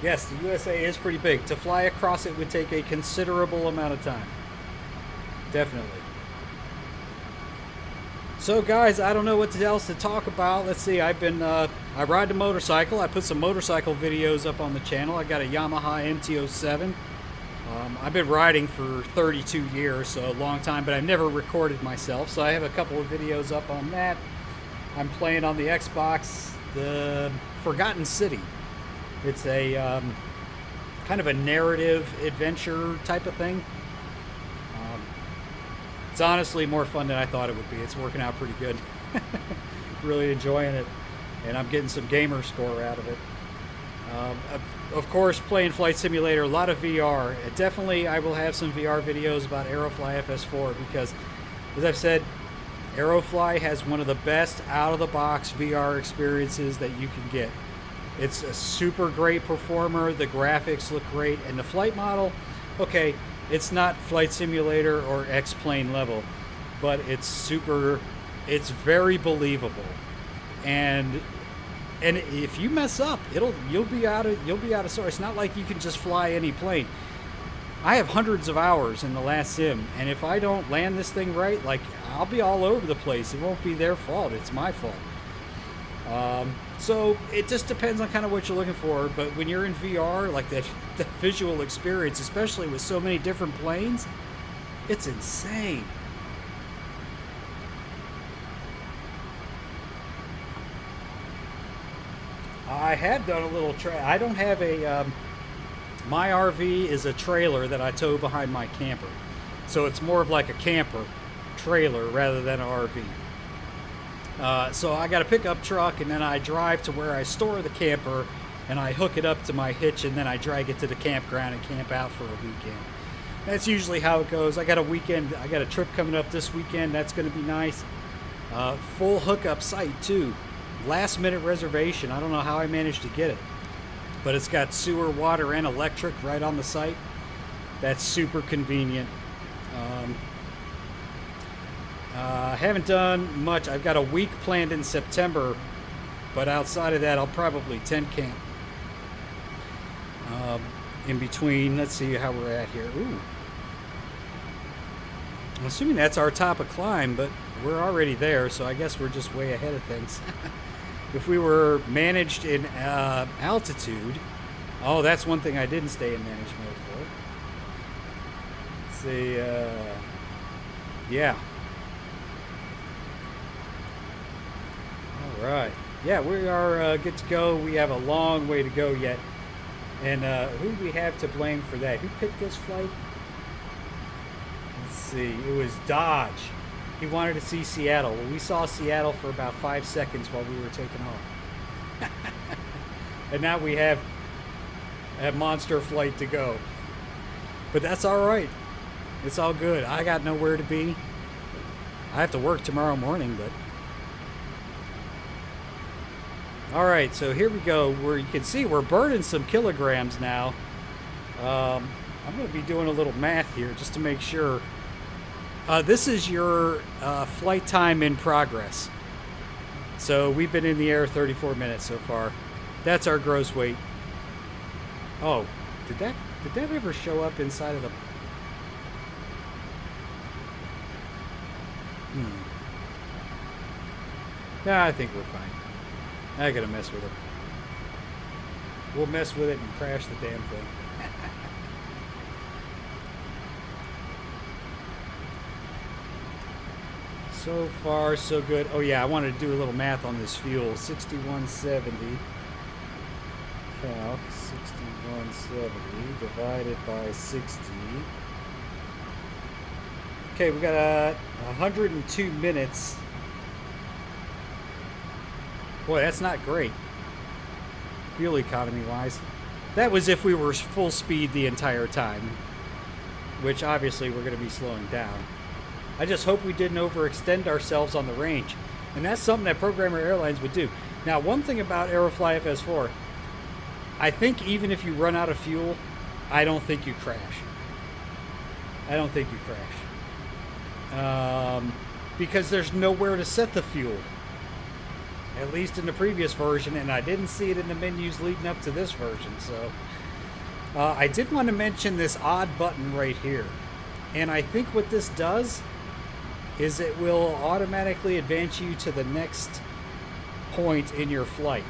Yes, the USA is pretty big. To fly across it would take a considerable amount of time. Definitely. So guys, I don't know what else to talk about. Let's see, I ride the motorcycle. I put some motorcycle videos up on the channel. I got a Yamaha MT-07. I've been riding for 32 years, so a long time, but I've never recorded myself. So I have a couple of videos up on that. I'm playing on the Xbox, the Forgotten City. It's a kind of a narrative adventure type of thing. It's honestly more fun than I thought it would be. It's working out pretty good. Really enjoying it. And I'm getting some gamer score out of it. Of course, playing Flight Simulator, a lot of VR. Definitely, I will have some VR videos about Aerofly FS4 because, as I've said, Aerofly has one of the best out-of-the-box VR experiences that you can get. It's a super great performer. The graphics look great. And the flight model, okay, it's not Flight Simulator or X-Plane level, but it's very believable. And if you mess up, you'll be out of sorts. It's not like you can just fly any plane. I have hundreds of hours in the last sim, and if I don't land this thing right, like, I'll be all over the place. It won't be their fault. It's my fault. So it just depends on kind of what you're looking for. But when you're in VR, like that visual experience, especially with so many different planes, it's insane. I have done a little I don't have a my RV is a trailer that I tow behind my camper, so it's more of like a camper trailer rather than an RV. So I got a pickup truck, and then I drive to where I store the camper, and I hook it up to my hitch, and then I drag it to the campground and camp out for a weekend. That's usually how it goes. I got a trip coming up this weekend. That's going to be nice. Full hookup site too. Last minute reservation. I don't know how I managed to get it, but it's got sewer, water, and electric right on the site. That's super convenient. I haven't done much. I've got a week planned in September, but outside of that, I'll probably tent camp. In between, let's see how we're at here. Ooh. I'm assuming that's our top of climb, but we're already there, so I guess we're just way ahead of things. If we were managed in altitude, oh, that's one thing I didn't stay in managed mode for. Let's see, yeah. All right. Yeah, we are good to go. We have a long way to go yet. And who do we have to blame for that? Who picked this flight? Let's see. It was Dodge. He wanted to see Seattle. Well, we saw Seattle for about 5 seconds while we were taking off. And now we have a monster flight to go. But that's all right. It's all good. I got nowhere to be. I have to work tomorrow morning, but All right, so here we go. Where you can see we're burning some kilograms now. I'm going to be doing a little math here just to make sure. This is your flight time in progress. So we've been in the air 34 minutes so far. That's our gross weight. Oh, did that ever show up inside of the... Nah, I think we're fine. I gotta mess with it. We'll mess with it and crash the damn thing. So far, so good. Oh yeah, I wanted to do a little math on this fuel. 6170. Calc 6170 divided by 60. Okay, we got 102 minutes. Boy, that's not great. Fuel economy wise. That was if we were full speed the entire time, which obviously we're going to be slowing down. I just hope we didn't overextend ourselves on the range. And that's something that Programmer Airlines would do. Now, one thing about Aerofly FS4, I think even if you run out of fuel, I don't think you crash. I don't think you crash. Because there's nowhere to set the fuel. At least in the previous version, and I didn't see it in the menus leading up to this version. So I did want to mention this odd button right here. And I think what this does is it will automatically advance you to the next point in your flight.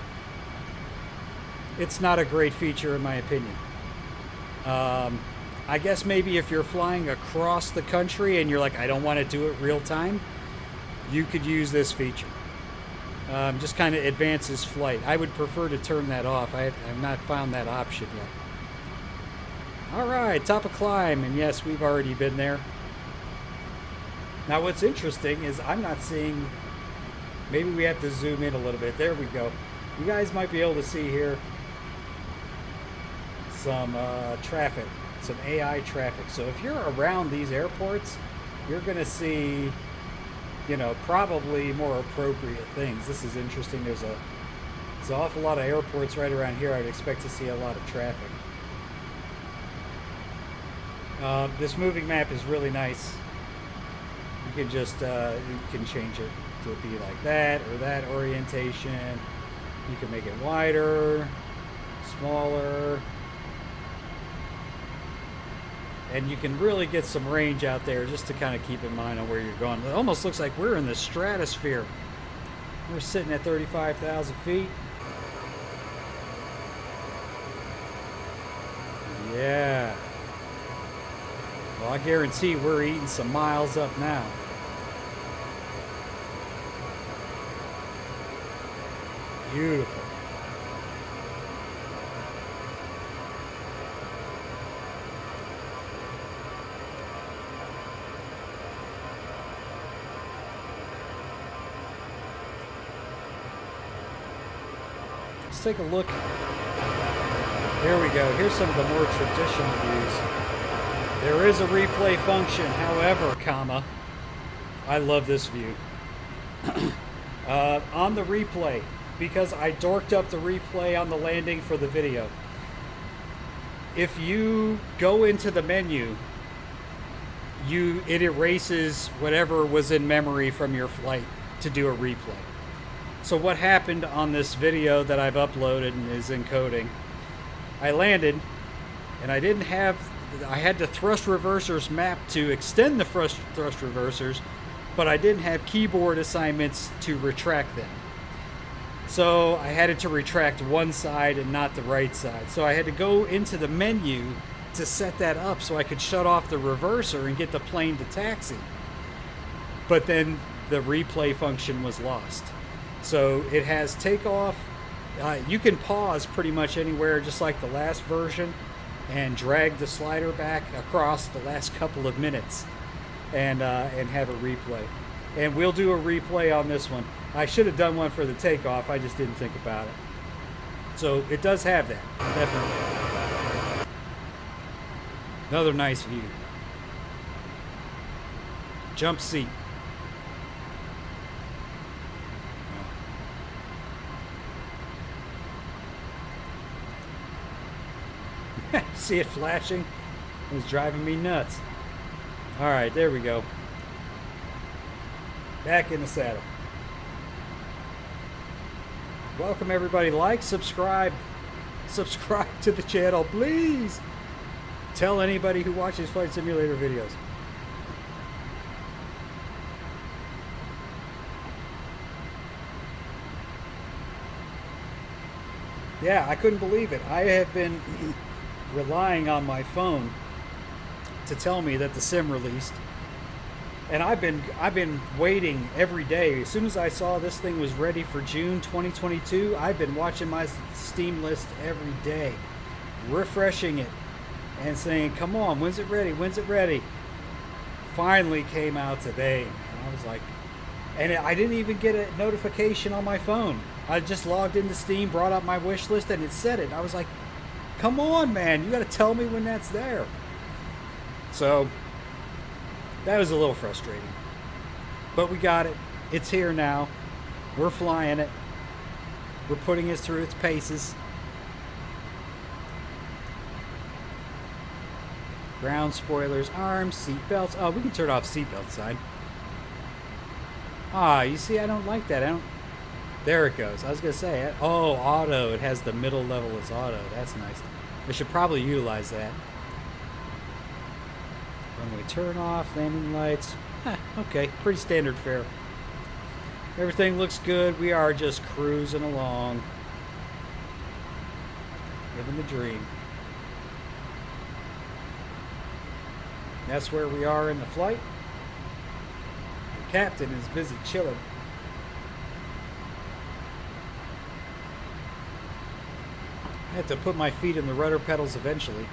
It's not a great feature in my opinion. I guess maybe if you're flying across the country and you're like, I don't want to do it real time, you could use this feature. Just kind of advances flight. I would prefer to turn that off. I have not found that option yet. All right, top of climb, and yes, we've already been there. Now what's interesting is I'm not seeing, maybe we have to zoom in a little bit. There we go. You guys might be able to see here some traffic, some AI traffic. So if you're around these airports, you're going to see, you know, probably more appropriate things. This is interesting. There's an awful lot of airports right around here. I'd expect to see a lot of traffic. This moving map is really nice. You can just you can change it to be like that or that orientation. You can make it wider, smaller, and you can really get some range out there just to kind of keep in mind on where you're going. It almost looks like we're in the stratosphere. We're sitting at 35,000 feet. Yeah. Well, I guarantee we're eating some miles up now. Beautiful. Let's take a look. Here we go. Here's some of the more traditional views. There is a replay function, however, comma, I love this view. On the replay, because I dorked up the replay on the landing for the video. If you go into the menu, it erases whatever was in memory from your flight to do a replay. So what happened on this video that I've uploaded and is encoding, I landed and I had the thrust reversers mapped to extend the thrust reversers, but I didn't have keyboard assignments to retract them. So I had it to retract one side and not the right side. So I had to go into the menu to set that up so I could shut off the reverser and get the plane to taxi. But then the replay function was lost. So it has takeoff. You can pause pretty much anywhere, just like the last version, and drag the slider back across the last couple of minutes and have a replay. And we'll do a replay on this one. I should have done one for the takeoff. I just didn't think about it. So it does have that, definitely. Another nice view. Jump seat. See it flashing? It was driving me nuts. Alright, there we go. Back in the saddle. Welcome everybody. Like, subscribe. Subscribe to the channel, please. Tell anybody who watches Flight Simulator videos. Yeah, I couldn't believe it. I have been relying on my phone to tell me that the sim released, and I've been waiting every day. As soon as I saw this thing was ready for June 2022, I've been watching my Steam list every day, refreshing it and saying, "Come on, when's it ready? When's it ready?" Finally came out today, and I was like, and I didn't even get a notification on my phone. I just logged into Steam, brought up my wish list, and it said it. I was like, "Come on, man, you got to tell me when that's there." So that was a little frustrating, but we got it. It's here now. We're flying it. We're putting it through its paces. Ground spoilers, arms, seat belts. Oh, we can turn off seatbelt sign. Ah, you see, I don't like that. I don't. There it goes. I was gonna say, oh, auto. It has the middle level as auto. That's nice. They should probably utilize that. Runway turn off, landing lights. Okay, pretty standard fare. Everything looks good. We are just cruising along, living the dream. That's where we are in the flight. The captain is busy chilling. I have to put my feet in the rudder pedals eventually.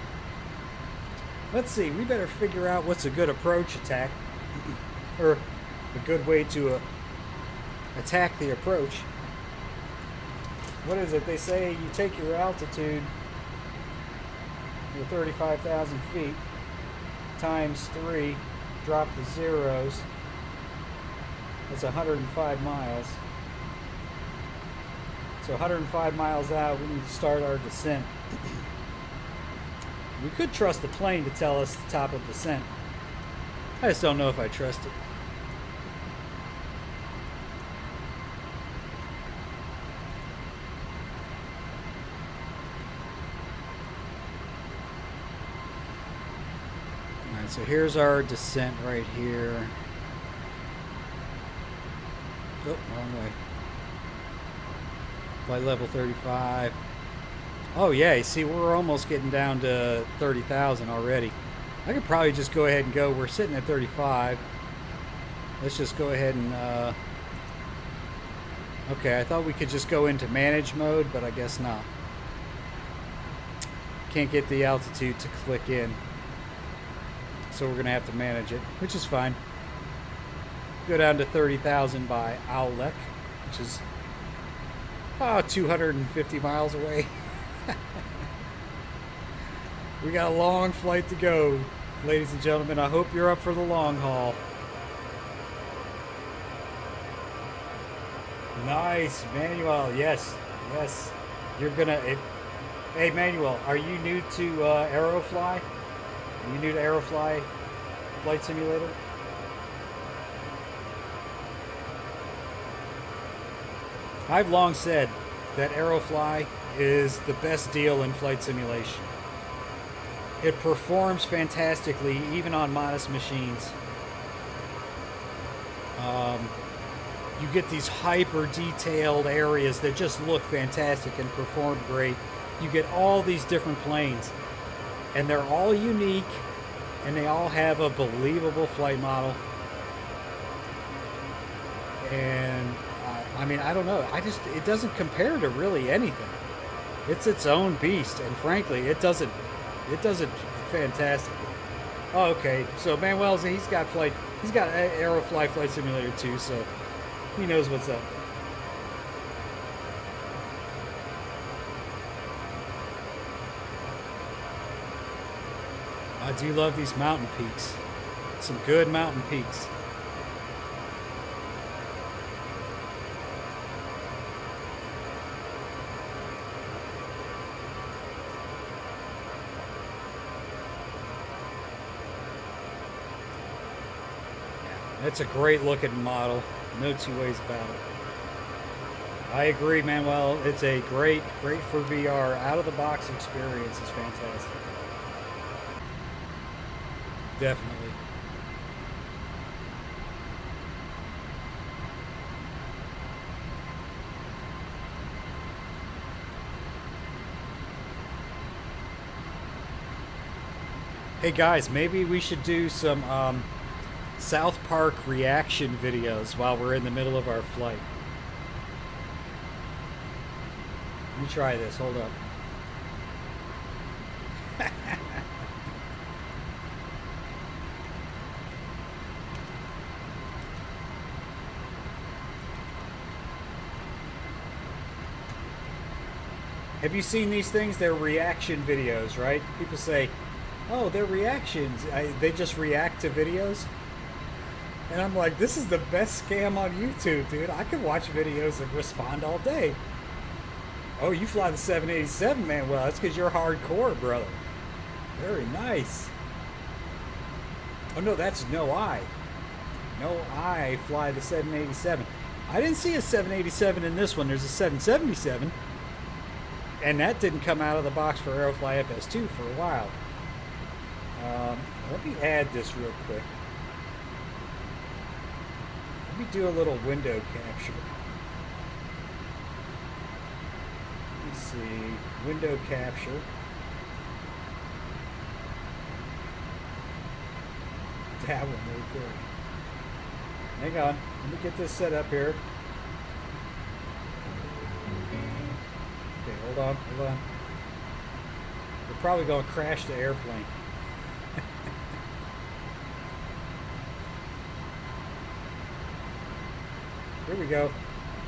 Let's see, we better figure out what's a good approach attack, or a good way to attack the approach. What is it? They say you take your altitude, your 35,000 feet, times 3, drop the zeros. That's 105 miles. So 105 miles out, we need to start our descent. We could trust the plane to tell us the top of descent. I just don't know if I trust it. Alright, so here's our descent right here. Oh, wrong way. Flight level 35. Oh yeah, you see, we're almost getting down to 30,000 already. I could probably just go ahead and go. We're sitting at 35. Let's just go ahead and okay, I thought we could just go into manage mode, but I guess not. Can't get the altitude to click in, so we're gonna have to manage it, which is fine. Go down to 30,000 by Owlek, which is 250 miles away. We got a long flight to go, ladies and gentlemen. I hope you're up for the long haul. Nice, Manuel. Yes, yes. You're gonna. Hey, Manuel, are you new to Aerofly? Are you new to Aerofly Flight Simulator? I've long said that Aerofly is the best deal in flight simulation. It performs fantastically, even on modest machines. You get these hyper detailed areas that just look fantastic and perform great. You get all these different planes, and they're all unique, and they all have a believable flight model. And I mean, I don't know. It doesn't compare to really anything. It's its own beast, and frankly, it does it fantastically. Oh, okay. So Manuel's he's got Aerofly Flight Simulator 2, so he knows what's up. I do love these mountain peaks. Some good mountain peaks. It's a great looking model. No two ways about it. I agree, Manuel. It's a great for VR. Out of the box experience is fantastic. Definitely. Hey guys, maybe we should do some South Park reaction videos while we're in the middle of our flight. Let me try this. Hold up. Have you seen these things? They're reaction videos, right? People say, oh, they're reactions. They just react to videos. And I'm like, this is the best scam on YouTube, dude. I could watch videos and respond all day. Oh, you fly the 787, man. Well, that's because you're hardcore, brother. Very nice. Oh, no, that's No I. No I fly the 787. I didn't see a 787 in this one. There's a 777. And that didn't come out of the box for Aerofly FS2 for a while. Let me add this real quick. Let me do a little window capture. Let me see. Window capture. That one really good. Hang on. Let me get this set up here. Okay, hold on. We're probably going to crash the airplane. Here we go.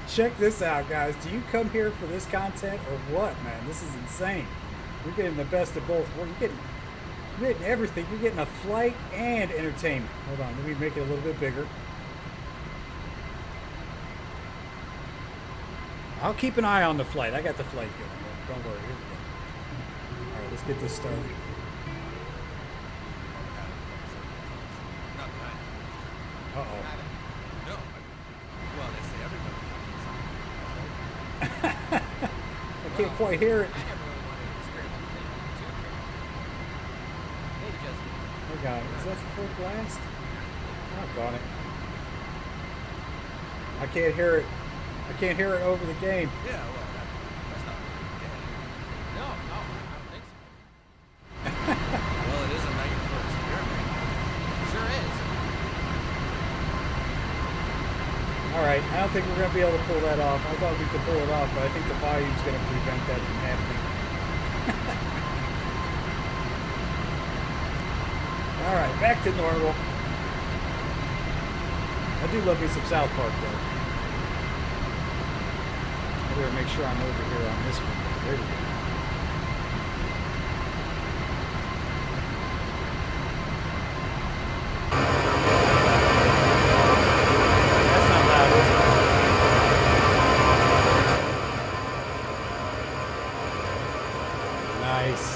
Check this out, guys. Do you come here for this content or what, man? This is insane. You're getting the best of both worlds. You're getting everything. You're getting a flight and entertainment. Hold on. Let me make it a little bit bigger. I'll keep an eye on the flight. I got the flight going. Don't worry. Here we go. All right, let's get this started. Uh-oh. No. Well, they say everybody. I can't quite hear it. I never really wanted to experiment with it too. Maybe just. Oh God, is that full blast? Oh, got it. I can't hear it. I can't hear it over the game. Yeah, well, that's not really dead. No, I don't think so. Well, it is a night for experiment. Sure is. All right, I don't think we're going to be able to pull that off. I thought we could pull it off, but I think the volume's going to prevent that from happening. All right, back to normal. I do love me some South Park, though. I better make sure I'm over here on this one. There we go. That's not loud, is it? Nice.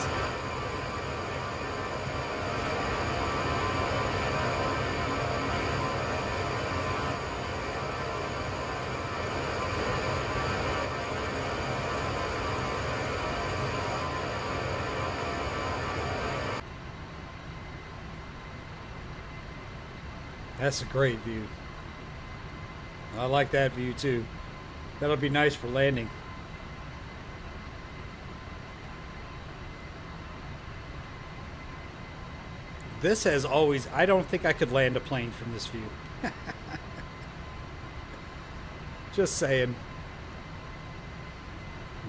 That's a great view. I like that view too. That'll be nice for landing. This has always, I don't think I could land a plane from this view. Just saying.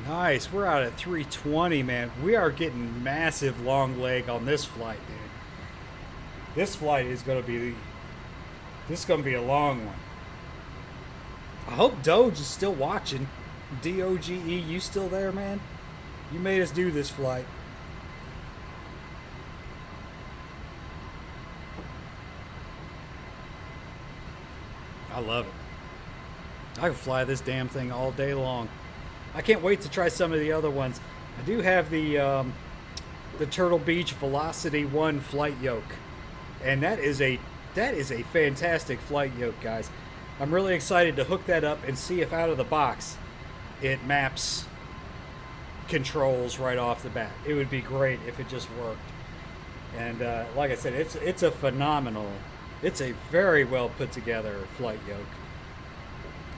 Nice. We're out at 320, man. We are getting massive long leg on this flight, dude. This flight is going to be a long one. I hope Doge is still watching. DOGE, you still there, man? You made us do this flight. I love it. I can fly this damn thing all day long. I can't wait to try some of the other ones. I do have the Turtle Beach Velocity 1 flight yoke, and that is that is a fantastic flight yoke, guys. I'm really excited to hook that up and see if out of the box it maps controls right off the bat. It would be great if it just worked. And like I said, it's a phenomenal, it's a very well put together flight yoke.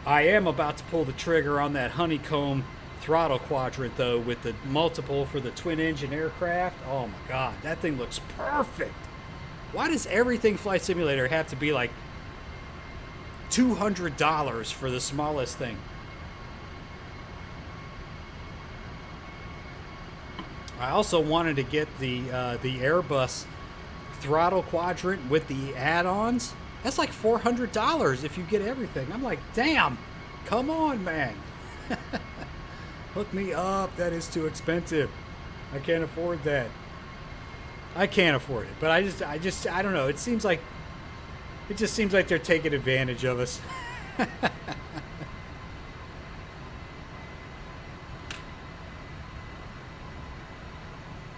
I am about to pull the trigger on that honeycomb throttle quadrant though, with the multiple for the twin engine aircraft. Oh my god, that thing looks perfect. Why does everything Flight Simulator have to be like $200 for the smallest thing? I also wanted to get the Airbus throttle quadrant with the add-ons. That's like $400 if you get everything. I'm like, damn, come on, man. Hook me up. That is too expensive. I can't afford that. I can't afford it. But I don't know. It just seems like they're taking advantage of us.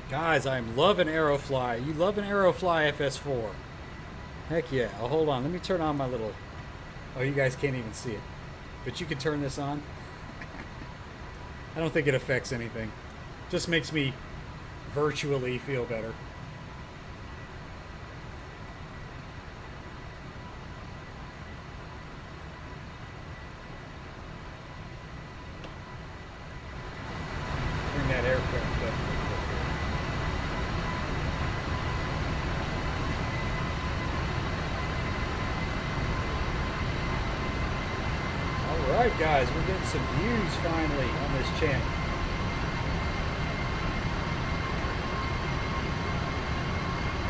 Guys, I'm loving Aerofly. You loving Aerofly FS4? Heck yeah. Oh, hold on. Let me turn on my little... Oh, you guys can't even see it. But you can turn this on. I don't think it affects anything. Just makes me virtually feel better. Bring that aircraft up. Alright guys, we're getting some views finally on this channel.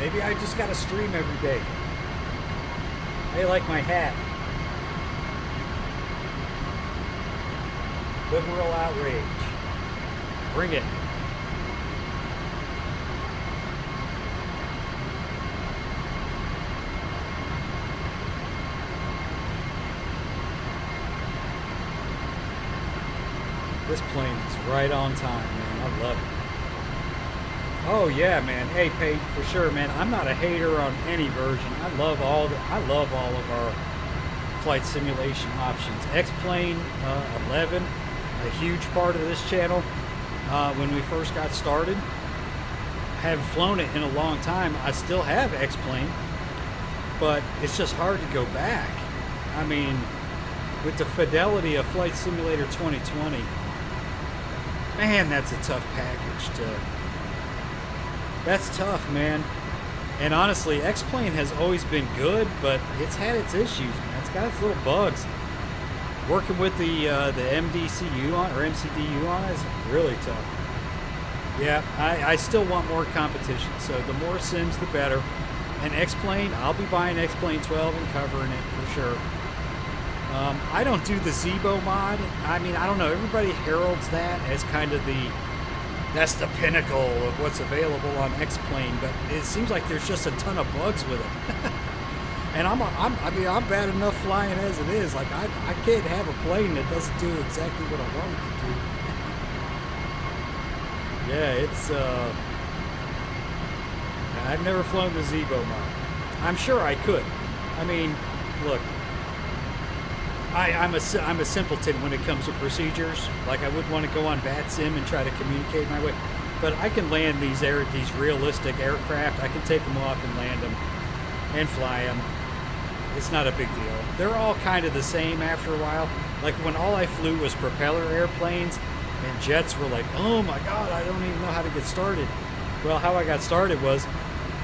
Maybe I just gotta stream every day. I like my hat. Liberal outrage. Bring it. This plane is right on time, man. I love it. Oh yeah, man. Hey, Pate, for sure, man. I'm not a hater on any version. I love all of our flight simulation options. X-Plane 11, a huge part of this channel. When we first got started, I haven't flown it in a long time. I still have X-Plane, but it's just hard to go back. I mean, with the fidelity of Flight Simulator 2020. Man, that's a tough package to... That's tough, man. And honestly, X-Plane has always been good, but it's had its issues, man. It's got its little bugs. Working with the MDCU on, or MCDU on it is really tough. Yeah, I still want more competition, so the more sims, the better. And X-Plane, I'll be buying X-Plane 12 and covering it for sure. I don't do the Zebo mod. I mean, I don't know. Everybody heralds that as kind of that's the pinnacle of what's available on X-Plane, but it seems like there's just a ton of bugs with it. And I mean, I'm bad enough flying as it is. Like, I can't have a plane that doesn't do exactly what I want it to do. Yeah, it's, I've never flown the Zebo mod. I'm sure I could. I mean, look, I'm a simpleton when it comes to procedures. Like, I wouldn't want to go on VATSIM and try to communicate my way. But I can land these realistic aircraft. I can take them off and land them and fly them. It's not a big deal. They're all kind of the same after a while. Like, when all I flew was propeller airplanes and jets were like, oh my god, I don't even know how to get started. Well, how I got started was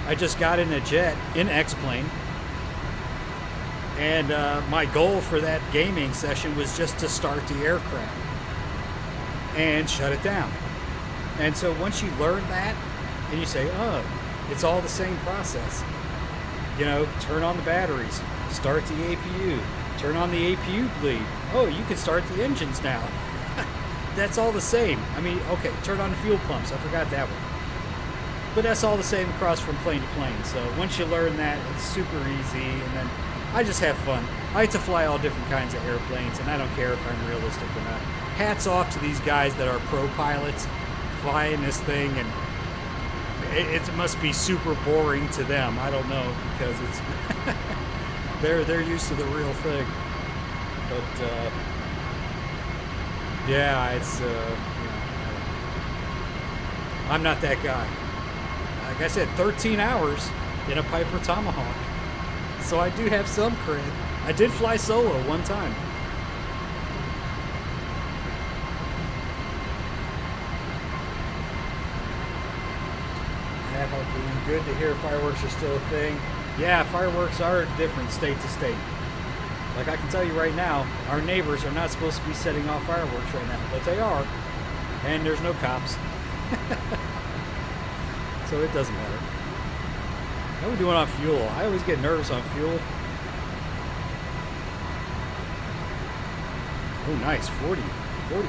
I just got in a jet in X-Plane. And my goal for that gaming session was just to start the aircraft and shut it down. And so once you learn that, and you say, oh, it's all the same process. You know, turn on the batteries, start the APU, turn on the APU bleed. Oh, you can start the engines now. That's all the same. I mean, okay, turn on the fuel pumps. I forgot that one. But that's all the same across from plane to plane. So once you learn that, it's super easy, and then I just have fun. I like to fly all different kinds of airplanes, and I don't care if I'm realistic or not. Hats off to these guys that are pro pilots flying this thing, and it must be super boring to them. I don't know, because it's They're used to the real thing. But yeah, it's I'm not that guy. Like I said, 13 hours in a Piper Tomahawk, so I do have some cred. I did fly solo one time. Good to hear fireworks are still a thing. Yeah, fireworks are different state to state. Like I can tell you right now, our neighbors are not supposed to be setting off fireworks right now, but they are. And there's no cops. So it doesn't matter. How are we doing on fuel? I always get nervous on fuel. Oh, nice. 40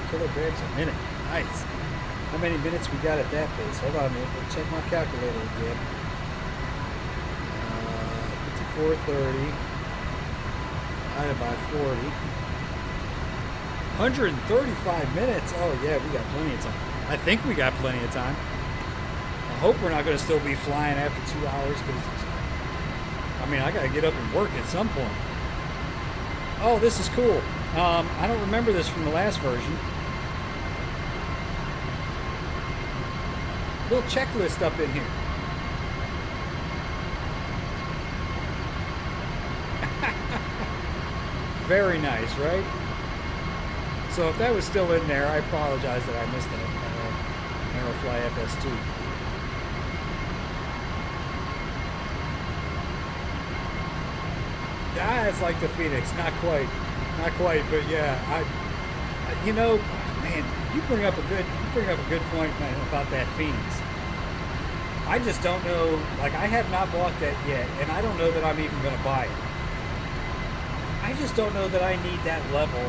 kilograms a minute. Nice. How many minutes we got at that pace? Hold on a minute. We'll check my calculator again. 5430 divided by 40. 135 minutes. Oh, yeah, we got plenty of time. I think we got plenty of time. I hope we're not going to still be flying after 2 hours because, I mean, I got to get up and work at some point. Oh, this is cool. I don't remember this from the last version. Little checklist up in here. Very nice, right? So if that was still in there, I apologize that I missed that Aerofly FS2. Ah, it's like the Phoenix. Not quite, but yeah, you know, man, you bring up a good point, man, about that Phoenix. I just don't know, like I have not bought that yet, and I don't know that I'm even going to buy it. I just don't know that I need that level.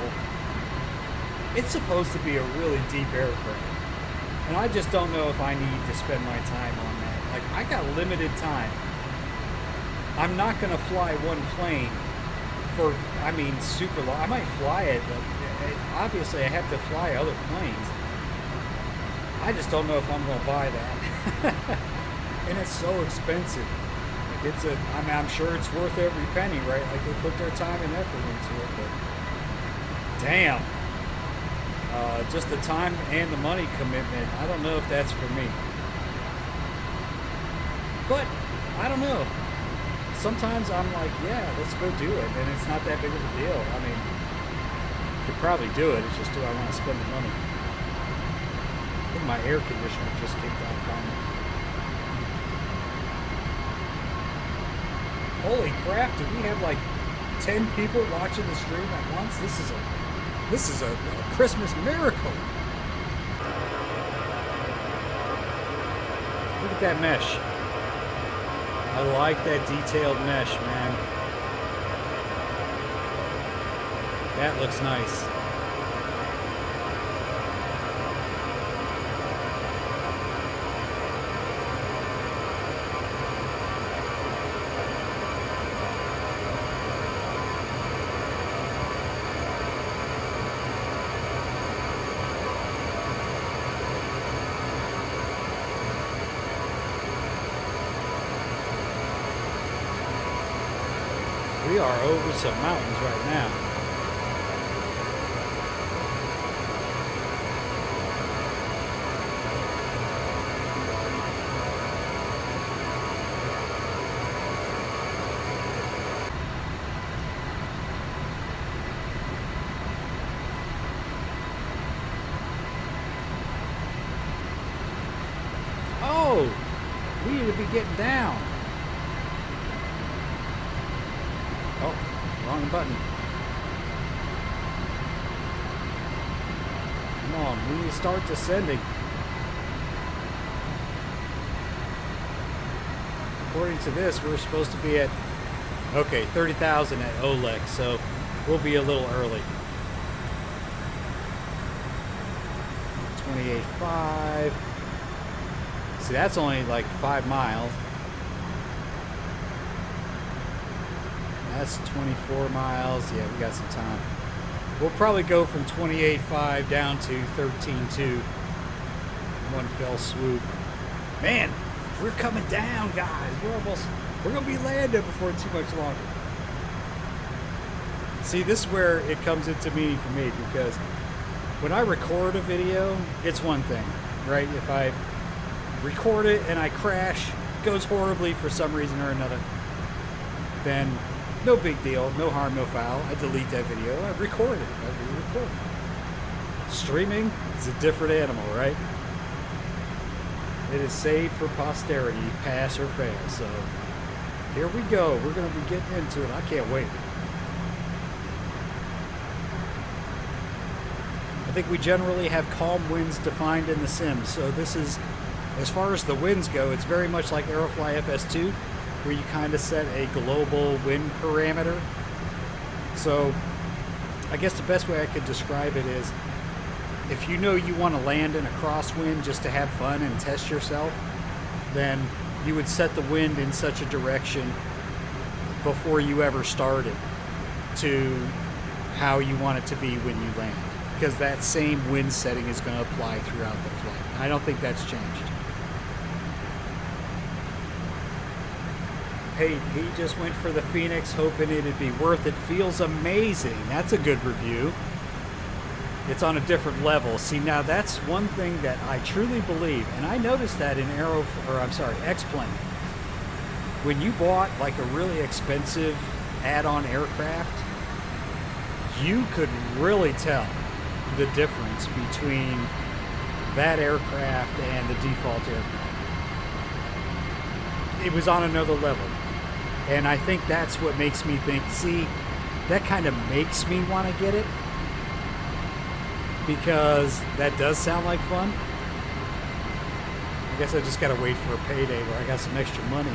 It's supposed to be a really deep aircraft, and I just don't know if I need to spend my time on that. Like, I got limited time. I'm not going to fly one plane for, I mean, super long. I might fly it, but obviously I have to fly other planes. I just don't know if I'm going to buy that. And it's so expensive. Like I mean, I'm sure it's worth every penny, right? Like they put their time and effort into it, but damn. Just the time and the money commitment. I don't know if that's for me. But I don't know. Sometimes I'm like, yeah, let's go do it, and it's not that big of a deal. I mean, could probably do it. It's just, do I want to spend the money? I think my air conditioner just kicked out finally. Holy crap! Do we have like 10 people watching the stream at once? This is a Christmas miracle. Look at that mesh. I like that detailed mesh, man. That looks nice. We are over some mountains right now. Oh, we need to be getting down. Oh, wrong button. Come on, we need to start descending. According to this, we're supposed to be at, okay, 30,000 at Oleg, so we'll be a little early. 28.5. See, that's only like 5 miles. That's 24 miles. Yeah, we got some time. We'll probably go from 28.5 down to 13.2. One fell swoop. Man, we're coming down, guys. We're gonna be landing before too much longer. See, this is where it comes into meaning for me, because when I record a video, it's one thing, right? If I record it and I crash, goes horribly for some reason or another, then no big deal, no harm, no foul. I delete that video, I record it, I re-record it. Streaming is a different animal, right? It is saved for posterity, pass or fail. So here we go. We're going to be getting into it. I can't wait. I think we generally have calm winds defined in The Sims. So this is, as far as the winds go, it's very much like Aerofly FS2, where you kind of set a global wind parameter. So I guess the best way I could describe it is, if you know you want to land in a crosswind just to have fun and test yourself, then you would set the wind in such a direction before you ever started to how you want it to be when you land. Because that same wind setting is going to apply throughout the flight. I don't think that's changed. Hey, he just went for the Phoenix hoping it'd be worth it. Feels amazing. That's a good review. It's on a different level. See, now that's one thing that I truly believe, and I noticed that in X-Plane. When you bought like a really expensive add-on aircraft, you could really tell the difference between that aircraft and the default aircraft. It was on another level. And I think that's what makes me think, see, that kind of makes me want to get it. Because that does sound like fun. I guess I just gotta wait for a payday where I got some extra money.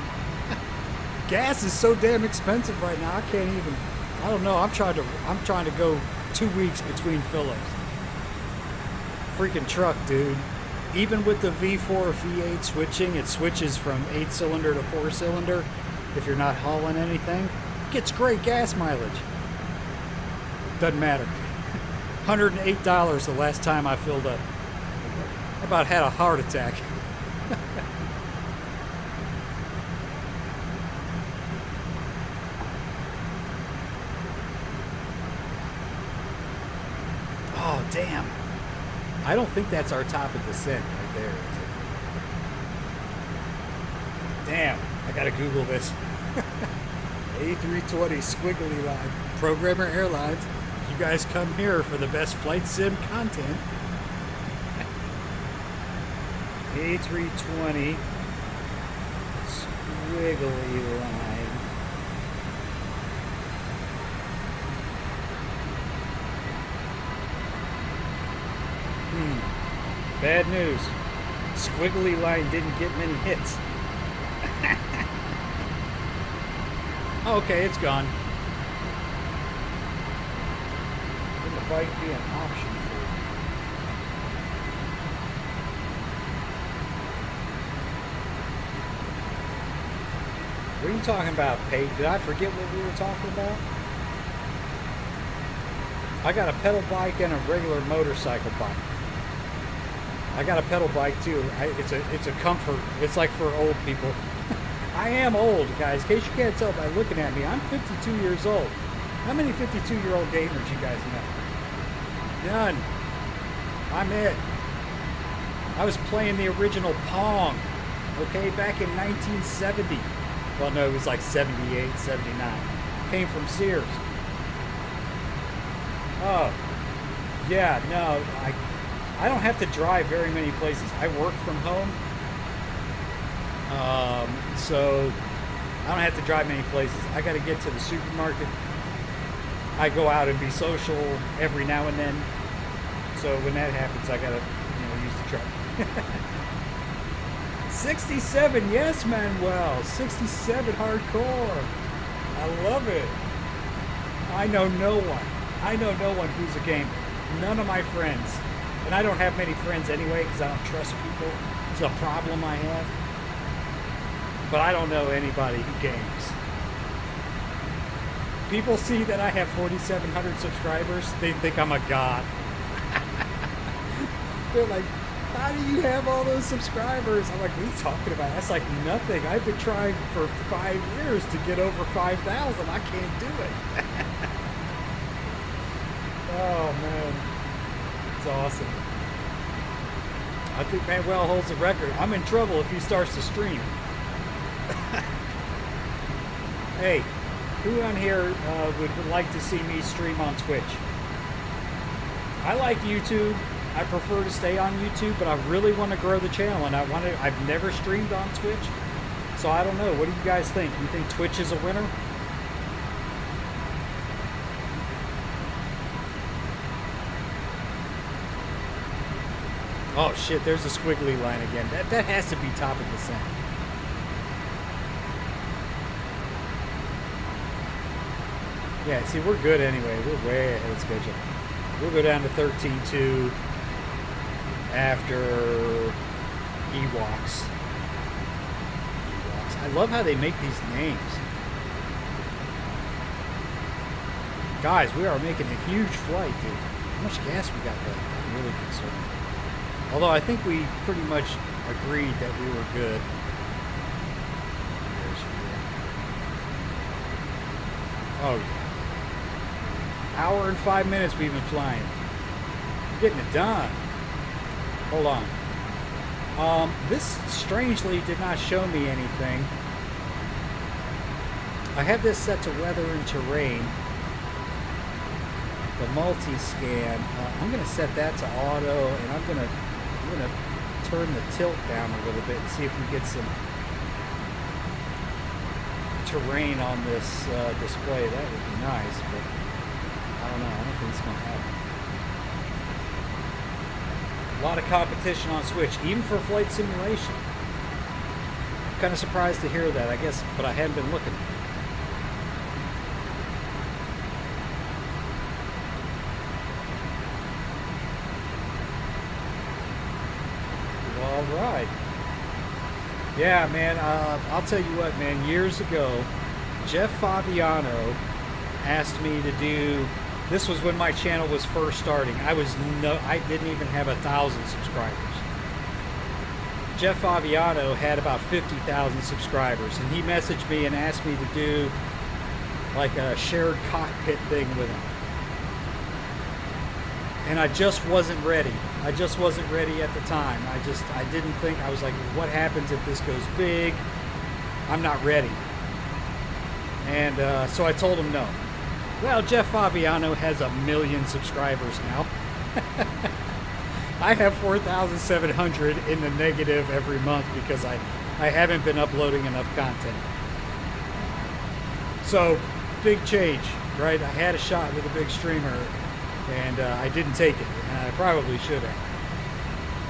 Gas is so damn expensive right now. I can't even. I don't know. I'm trying to go 2 weeks between fill-ups. Freaking truck, dude. Even with the V4 or V8 switching, it switches from 8-cylinder to 4-cylinder. If you're not hauling anything, gets great gas mileage. Doesn't matter. $108 the last time I filled up. I about had a heart attack. Oh, damn. I don't think that's our top of descent right there, is it? Damn, I gotta Google this. A320 squiggly line. Programmer Airlines. You guys come here for the best flight sim content. A320 squiggly line. Bad news. Squiggly line didn't get many hits. Okay, it's gone. Bike be an option for you. What are you talking about, Pate? Did I forget what we were talking about? I got a pedal bike and a regular motorcycle bike. I got a pedal bike too. It's a comfort. It's like for old people. I am old, guys. In case you can't tell by looking at me, I'm 52 years old. How many 52-year-old gamers you guys know? None. I'm it. I was playing the original Pong, okay, back in 1970. Well, no, it was like 78, 79. Came from Sears. Oh, yeah, no, I don't have to drive very many places. I work from home, so I don't have to drive many places. I got to get to the supermarket. I go out and be social every now and then. So when that happens, I gotta, use the truck. 67, yes, Manuel. 67 hardcore. I love it. I know no one who's a gamer. None of my friends. And I don't have many friends anyway because I don't trust people. It's a problem I have. But I don't know anybody who games. People see that I have 4,700 subscribers. They think I'm a god. They're like, how do you have all those subscribers? I'm like, what are you talking about? That's like nothing. I've been trying for 5 years to get over 5,000. I can't do it. awesome. I think Manuel holds the record. I'm in trouble if he starts to stream. Hey, who on here would like to see me stream on Twitch? I like YouTube. I prefer to stay on YouTube, but I really want to grow the channel, and I've never streamed on Twitch, so I don't know. What do you guys think? You think Twitch is a winner? Oh shit, there's a squiggly line again. That has to be top of descent. Yeah, see, we're good anyway. We're way ahead of schedule. We'll go down to 13.2 after Ewoks. I love how they make these names. Guys, we are making a huge flight, dude. How much gas we got left? I'm really concerned. Although I think we pretty much agreed that we were good. Oh, yeah. Hour and 5 minutes we've been flying. We're getting it done. Hold on. This strangely did not show me anything. I have this set to weather and terrain. The multi-scan. I'm going to set that to auto, and I'm going to turn the tilt down a little bit and see if we get some terrain on this display. That would be nice, but I don't know. I don't think it's going to happen. A lot of competition on Switch, even for flight simulation. I'm kind of surprised to hear that, I guess, but I hadn't been looking. All right. Yeah, man, I'll tell you what, man, years ago, Jeff Favignano asked me to do, this was when my channel was first starting. I didn't even have 1,000 subscribers. Jeff Favignano had about 50,000 subscribers, and he messaged me and asked me to do like a shared cockpit thing with him. And I just wasn't ready. I just wasn't ready at the time. I didn't think, I was like, what happens if this goes big? I'm not ready. And so I told him no. Well, Jeff Favignano has 1 million subscribers now. I have 4,700 in the negative every month because I haven't been uploading enough content. So, big change, right? I had a shot with a big streamer, and I didn't take it, and I probably should have.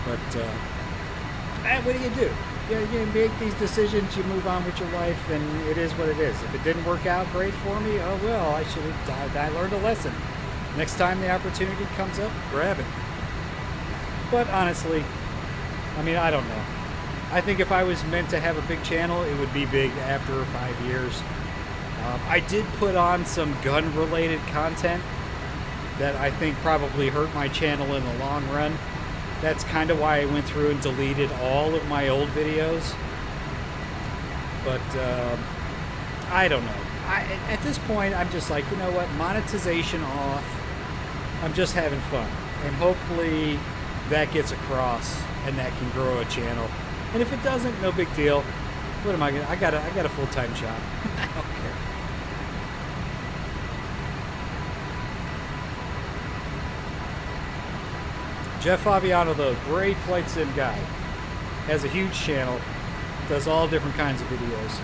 But what do you do? You make these decisions, you move on with your life, and it is what it is. If it didn't work out great for me, oh well, I learned a lesson. Next time the opportunity comes up, grab it. But honestly, I mean, I don't know. I think if I was meant to have a big channel, it would be big after 5 years. I did put on some gun-related content that I think probably hurt my channel in the long run. That's kind of why I went through and deleted all of my old videos. But I don't know. At this point, I'm just like, you know what? Monetization off. I'm just having fun. And hopefully that gets across and that can grow a channel. And if it doesn't, no big deal. What am I gonna? I got a full-time job. I don't care. Jeff Favignano, though, great flight sim guy. Has a huge channel. Does all different kinds of videos.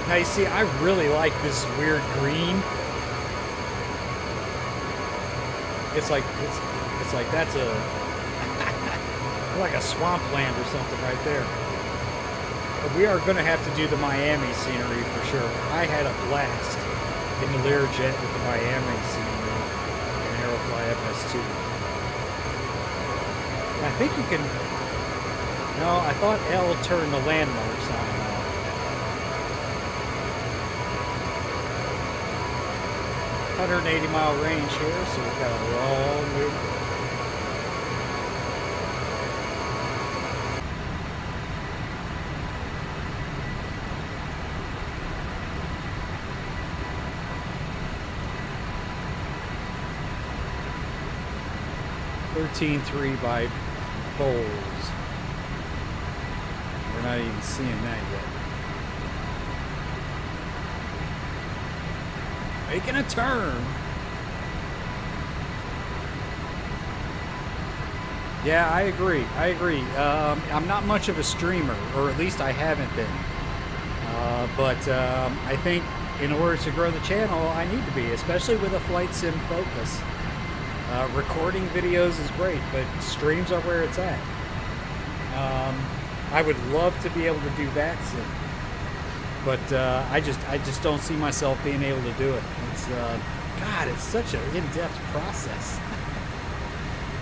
Now you see, I really like this weird green. It's like that's like a swampland or something right there. But we are going to have to do the Miami scenery for sure. I had a blast in the Learjet with the Miami scenery in Aerofly FS 2. I think you can. No, I thought L turned the landmarks on and off. 180-mile range here, so we've got a long way. 13-3 by Bowles. We're not even seeing that yet. Making a turn. Yeah, I agree. I'm not much of a streamer, or at least I haven't been. But I think in order to grow the channel, I need to be, especially with a flight sim focus. Recording videos is great, but streams are where it's at. I would love to be able to do that soon, but I just don't see myself being able to do it. It's God, it's such an in-depth process,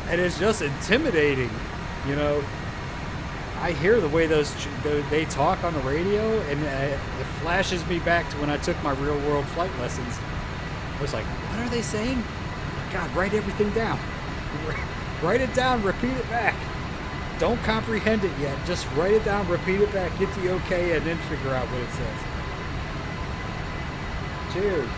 and it's just intimidating. You know, I hear the way they talk on the radio, and it flashes me back to when I took my real-world flight lessons. I was like, what are they saying? God, write everything down. Write it down, repeat it back. Don't comprehend it yet. Just write it down, repeat it back, get the okay, and then figure out what it says. Cheers.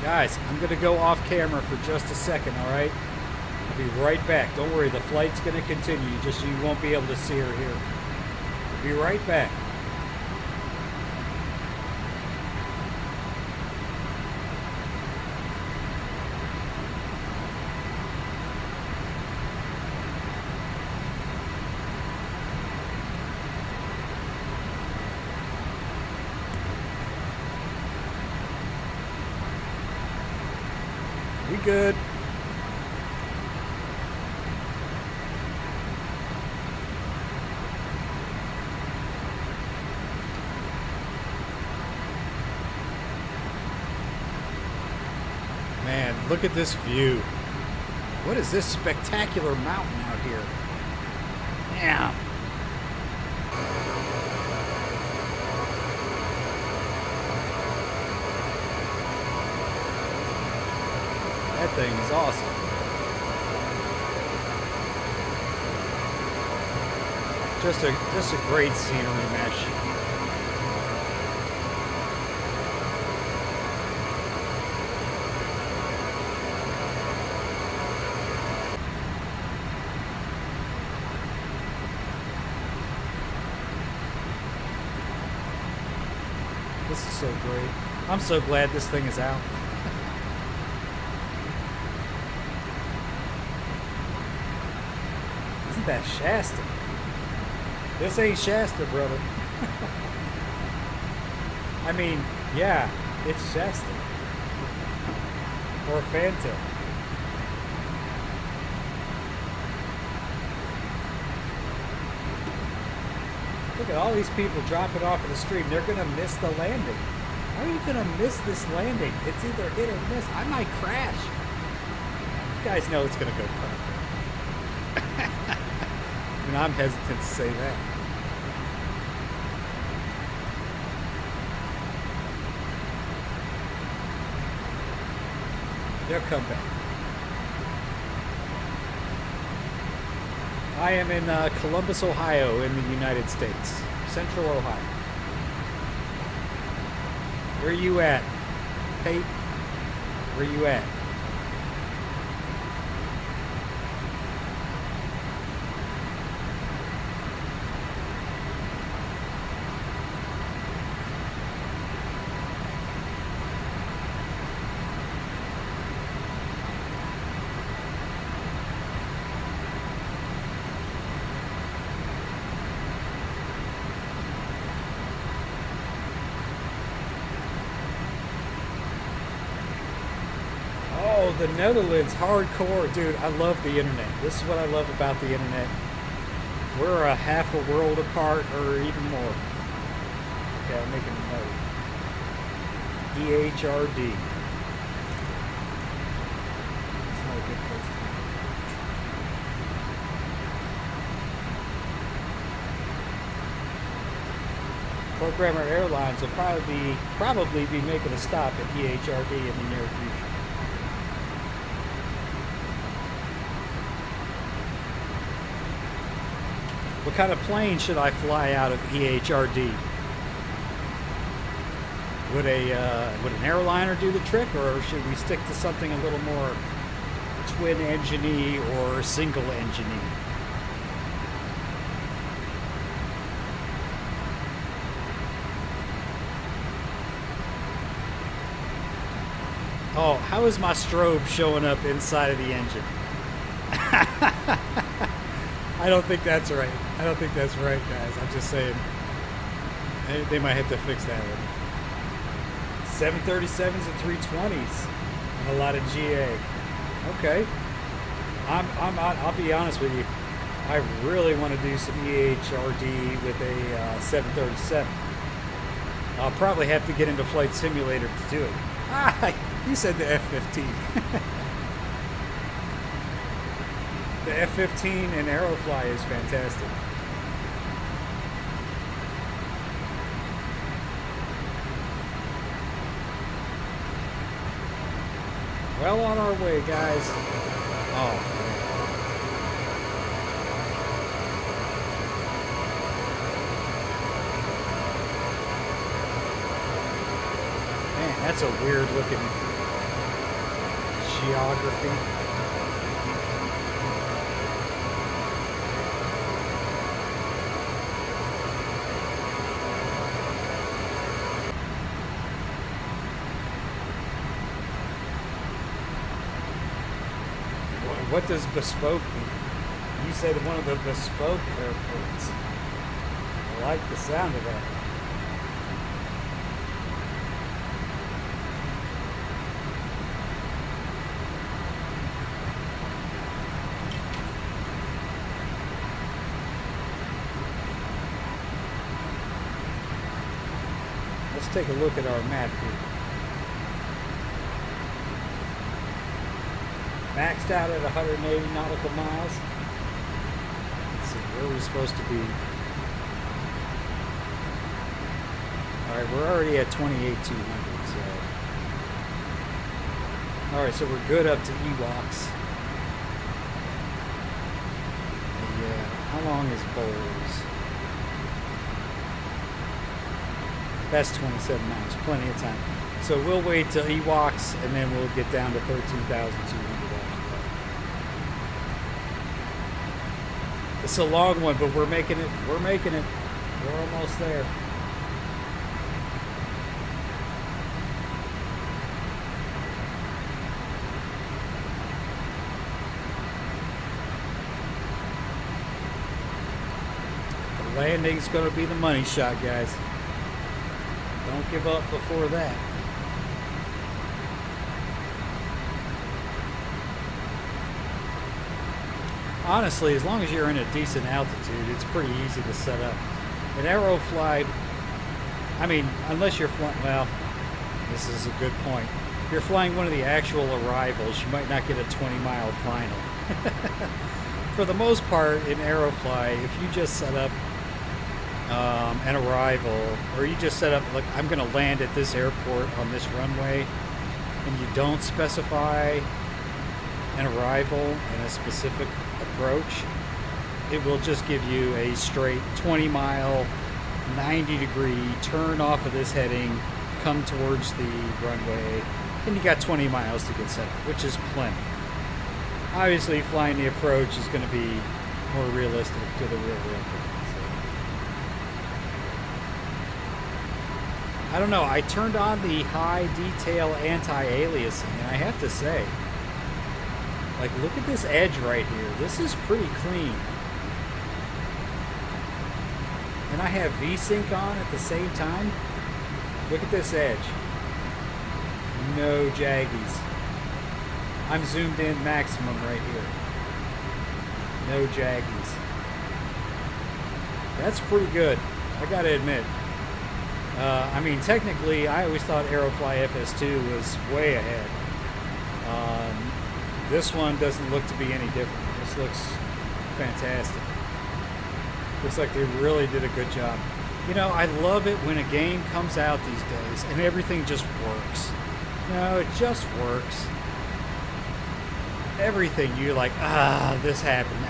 Guys, I'm going to go off camera for just a second, all right? I'll be right back. Don't worry, the flight's going to continue. Just you won't be able to see her here. I'll be right back. We good. Man, look at this view. What is this spectacular mountain out here? Damn. That thing is awesome. Just a great scenery mesh. This is so great. I'm so glad this thing is out. Isn't that Shasta? This ain't Shasta, brother. I mean, yeah, it's Shasta. Or Fanta. Look at all these people dropping off of the stream. They're going to miss the landing. How are you going to miss this landing? It's either hit or miss. I might crash. You guys know it's going to go perfect. And I'm hesitant to say that. They'll come back. I am in Columbus, Ohio, in the United States. Central Ohio. Where you at, Pate? Where you at? The Netherlands, hardcore, dude. I love the internet. This is what I love about the internet. We're a half a world apart, or even more. Okay, I'm making a note. EHRD. It's not a good place to be. Programmer Airlines will probably be making a stop at EHRD in the near future. What kind of plane should I fly out of EHRD? Would an airliner do the trick, or should we stick to something a little more twin engine-y or single engine-y? Oh, how is my strobe showing up inside of the engine? I don't think that's right. I don't think that's right, guys. I'm just saying. They might have to fix that one. 737s and 320s and a lot of GA. Okay. I'll be honest with you. I really want to do some EHRD with a 737. I'll probably have to get into Flight Simulator to do it. Ah, you said the F-15. The F-15 in Aerofly is fantastic. Well on our way, guys. Oh. Man, that's a weird looking geography. What does bespoke mean? You said one of the bespoke airports. I like the sound of that. Let's take a look at our map here. Maxed out at 180 nautical miles. Let's see, where are we supposed to be? Alright, we're already at 28,200, so. Alright, so we're good up to Ewoks. Yeah, how long is Bowls? That's 27 miles, plenty of time. So we'll wait till Ewoks and then we'll get down to 13,200. It's a long one, but we're making it. We're making it. We're almost there. The landing's going to be the money shot, guys. Don't give up before that. Honestly, as long as you're in a decent altitude, it's pretty easy to set up. An Aerofly, I mean, unless you're flying, well, this is a good point. If you're flying one of the actual arrivals, you might not get a 20-mile final. For the most part, in Aerofly, if you just set up an arrival, or you just set up, like, I'm going to land at this airport on this runway, and you don't specify an arrival and a specific approach, it will just give you a straight 20-mile, 90-degree turn off of this heading, come towards the runway, and you got 20 miles to get set up, which is plenty. Obviously, flying the approach is going to be more realistic to the real world. I don't know, I turned on the high detail anti-aliasing, and I have to say, like, look at this edge right here. This is pretty clean. And I have VSync on at the same time. Look at this edge. No jaggies. I'm zoomed in maximum right here. No jaggies. That's pretty good, I gotta admit. I mean, technically, I always thought Aerofly FS2 was way ahead. This one doesn't look to be any different. This looks fantastic. Looks like they really did a good job. You know, I love it when a game comes out these days and everything just works. You know, it just works. Everything, you're like, this happened.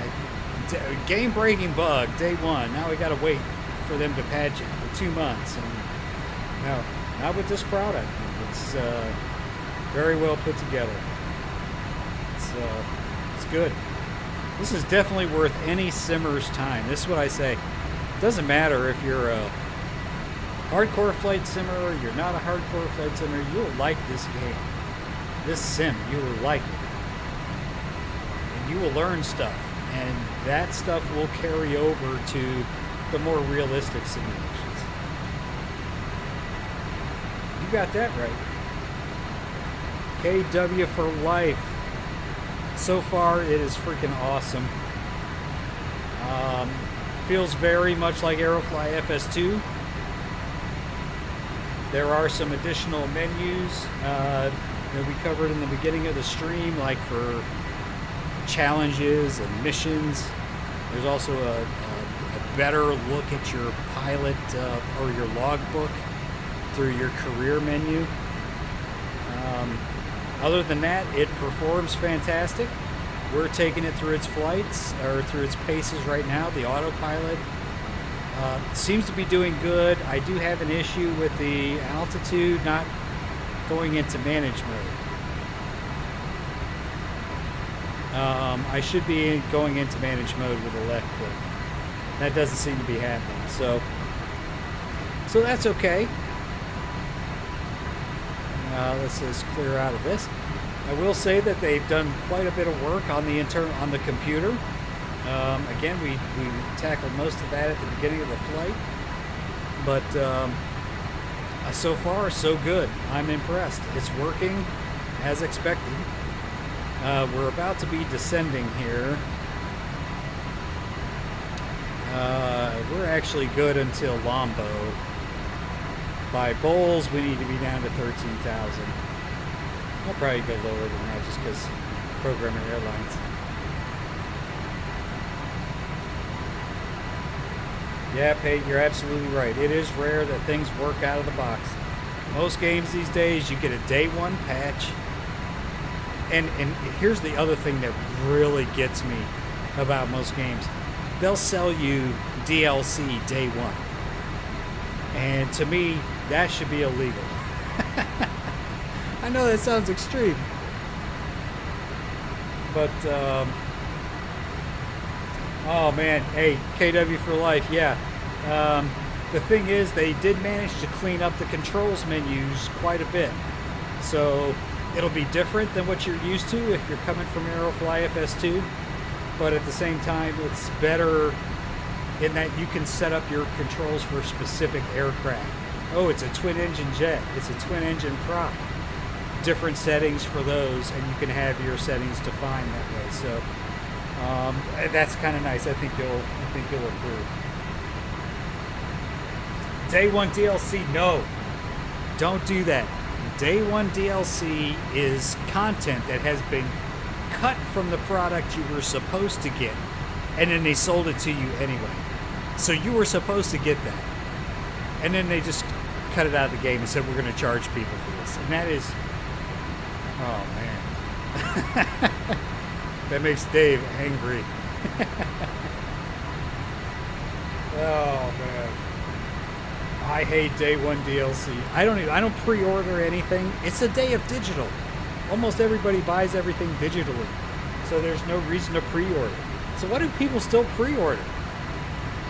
game-breaking bug, day one. Now we got to wait for them to patch it for 2 months. And no, not with this product. It's very well put together. It's good. This is definitely worth any simmer's time. This is what I say. It doesn't matter if you're a hardcore flight simmer or you're not a hardcore flight simmer. You'll like this game. This sim, you will like it. And you will learn stuff. And that stuff will carry over to the more realistic simulations. You got that right. KW for life. So far, it is freaking awesome. Feels very much like Aerofly FS2. There are some additional menus that we covered in the beginning of the stream, like for challenges and missions. There's also a better look at your pilot or your logbook through your career menu. Other than that, it performs fantastic. We're taking it through its flights, or through its paces right now. The autopilot seems to be doing good. I do have an issue with the altitude not going into manage mode. I should be going into manage mode with a left click. That doesn't seem to be happening. So that's okay. Let's just clear out of this. I will say that they've done quite a bit of work on the computer. Again, we tackled most of that at the beginning of the flight, but so far so good. I'm impressed. It's working as expected. We're about to be descending here. We're actually good until Lombo. By bowls, we need to be down to 13,000. I'll probably go lower than that just because programming airlines. Yeah, Pate, you're absolutely right. It is rare that things work out of the box. Most games these days, you get a day one patch. And here's the other thing that really gets me about most games. They'll sell you DLC day one. And to me, that should be illegal. I know that sounds extreme. But, oh man, hey, KW for life, yeah. The thing is, they did manage to clean up the controls menus quite a bit. So, it'll be different than what you're used to if you're coming from Aerofly FS2. But at the same time, it's better in that you can set up your controls for specific aircraft. Oh, it's a twin-engine jet. It's a twin-engine prop. Different settings for those, and you can have your settings defined that way. So that's kind of nice. I think you'll approve. Day one DLC, no, don't do that. Day one DLC is content that has been cut from the product you were supposed to get, and then they sold it to you anyway. So you were supposed to get that, and then they just cut it out of the game and said we're going to charge people for this, and that is, oh man, that makes Dave angry. Oh man, I hate day one DLC. I don't pre-order anything. It's a day of digital. Almost everybody buys everything digitally, so there's no reason to pre-order. So why do people still pre-order?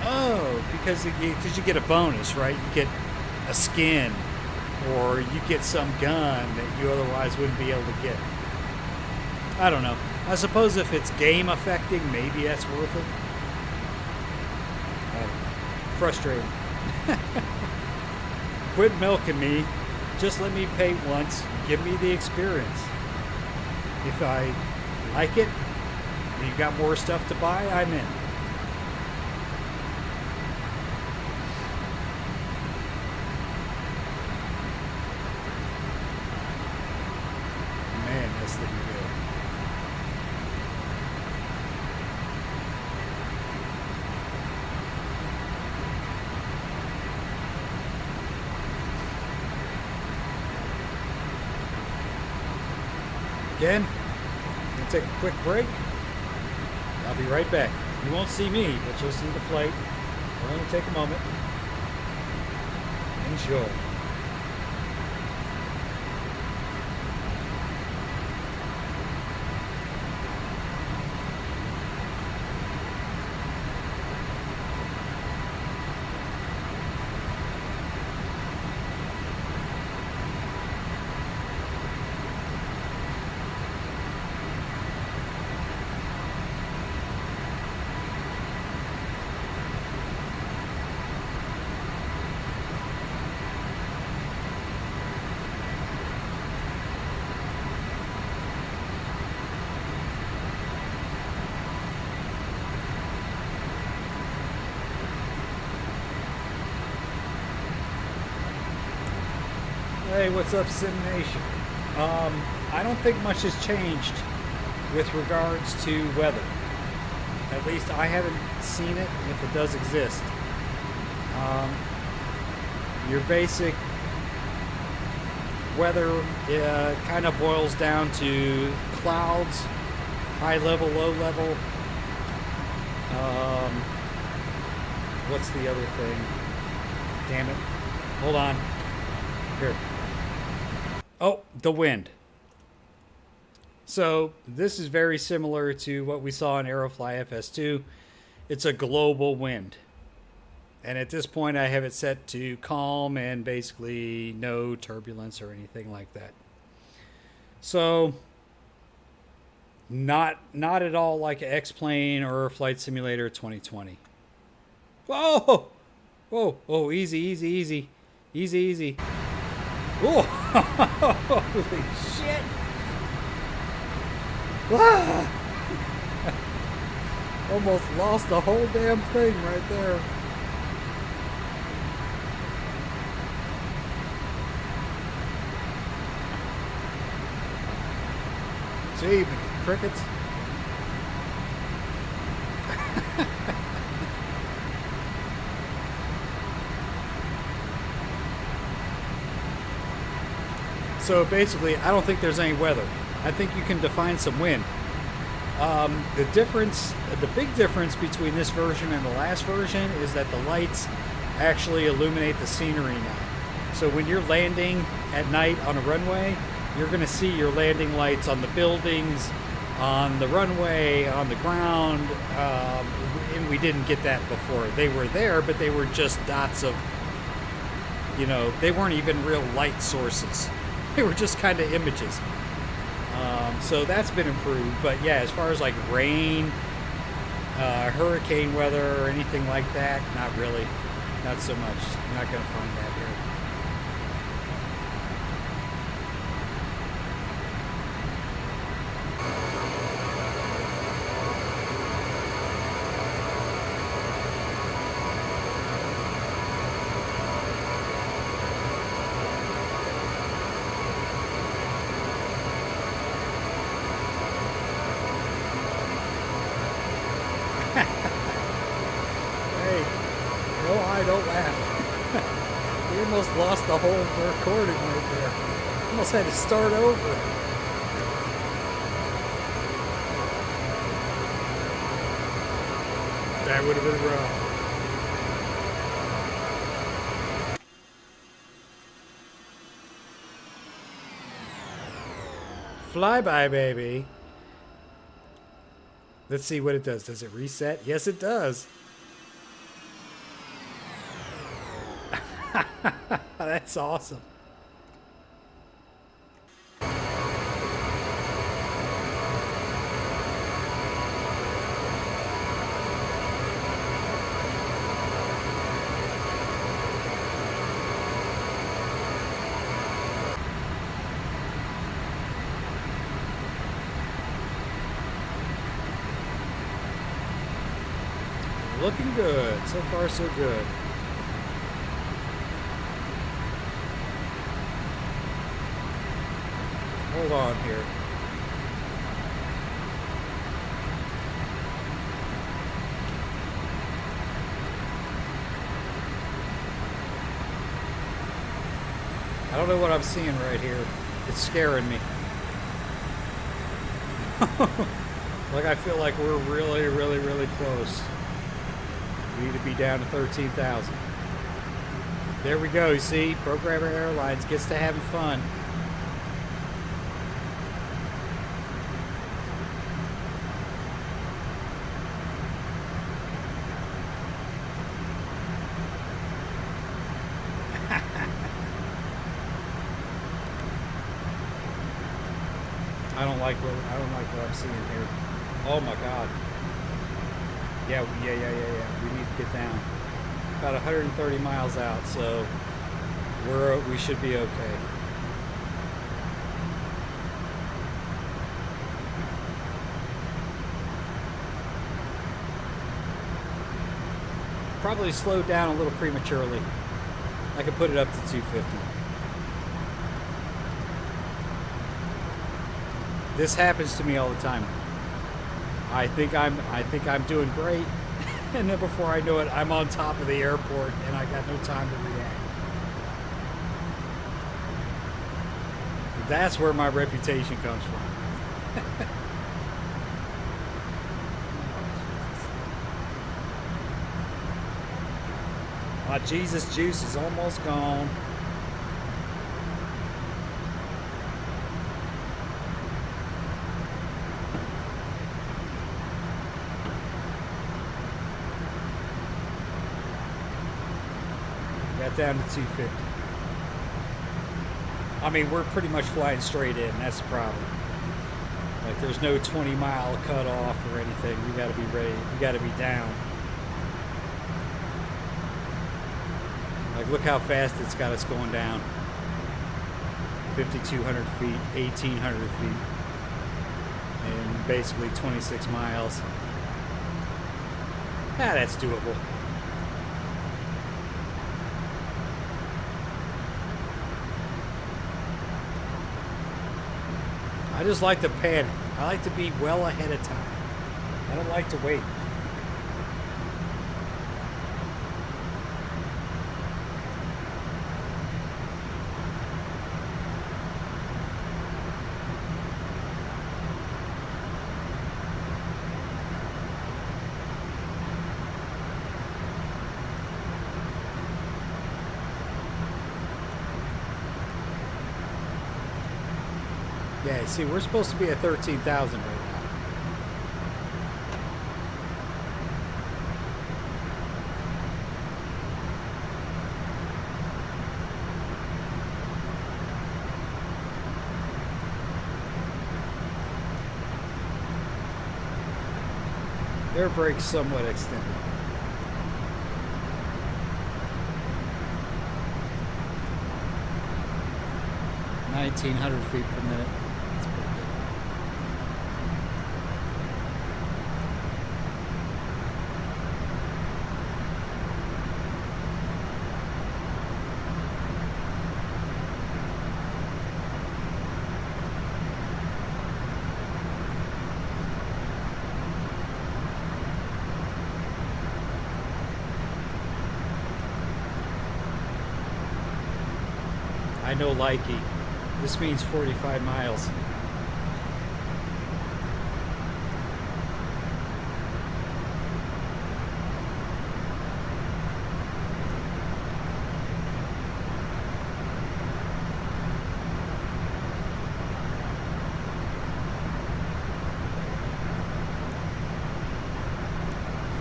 Oh, because you get a bonus, right? You get a skin, or you get some gun that you otherwise wouldn't be able to get. I don't know. I suppose if it's game affecting, maybe that's worth it. I don't know. Frustrating. Quit milking me. Just let me pay once. Give me the experience. If I like it, and you got more stuff to buy, I'm in. Man, that's looking good. Again, I'm going to take a quick break. I'll be right back. You won't see me, but you'll see the flight. It'll only take a moment. Enjoy. Hey, what's up, Sim Nation? I don't think much has changed with regards to weather. At least I haven't seen it, if it does exist. Your basic weather kind of boils down to clouds, high level, low level. What's the other thing? Damn it. Hold on. Here. Oh, the wind. So this is very similar to what we saw in Aerofly FS2. It's a global wind. And at this point I have it set to calm and basically no turbulence or anything like that. So not at all like an X-Plane or Flight Simulator 2020. Whoa! Whoa, oh, easy, easy, easy. Easy, easy. Oh, holy shit. Ah. Almost lost the whole damn thing right there. Gee, crickets. So basically, I don't think there's any weather. I think you can define some wind. The big difference between this version and the last version is that the lights actually illuminate the scenery now. So when you're landing at night on a runway, you're going to see your landing lights on the buildings, on the runway, on the ground. And we didn't get that before. They were there, but they were just dots of, they weren't even real light sources. They were just kind of images. So that's been improved. But yeah, as far as like rain, hurricane weather, or anything like that, not really. Not so much. I'm not going to find that here. Don't laugh. We almost lost the whole recording right there. Almost had to start over. That would have been rough. Flyby, baby. Let's see what it does. Does it reset? Yes, it does. That's awesome. Looking good. So far, so good. Hold on here. I don't know what I'm seeing right here. It's scaring me. Like, I feel like we're really, really, really close. We need to be down to 13,000. There we go. See, Programmer Airlines gets to having fun. I don't like what I'm seeing here. Oh my God. Yeah. We need to get down. About 130 miles out, so we should be okay. Probably slowed down a little prematurely. I could put it up to 250. This happens to me all the time. I think I'm doing great, and then before I know it, I'm on top of the airport, and I got no time to react. That's where my reputation comes from. My Jesus juice is almost gone. Got down to 250. I mean, we're pretty much flying straight in. That's the problem. Like, there's no 20-mile cutoff or anything. We got to be ready. We got to be down. Like, look how fast it's got us going down. 5,200 feet, 1,800 feet, and basically 26 miles. Ah, that's doable. I just like to panic. I like to be well ahead of time. I don't like to wait. Yeah, see, we're supposed to be at 13,000 right now. Air brake's somewhat extended. $1,900 feet per minute. That's pretty good. I know likey. This means 45 miles.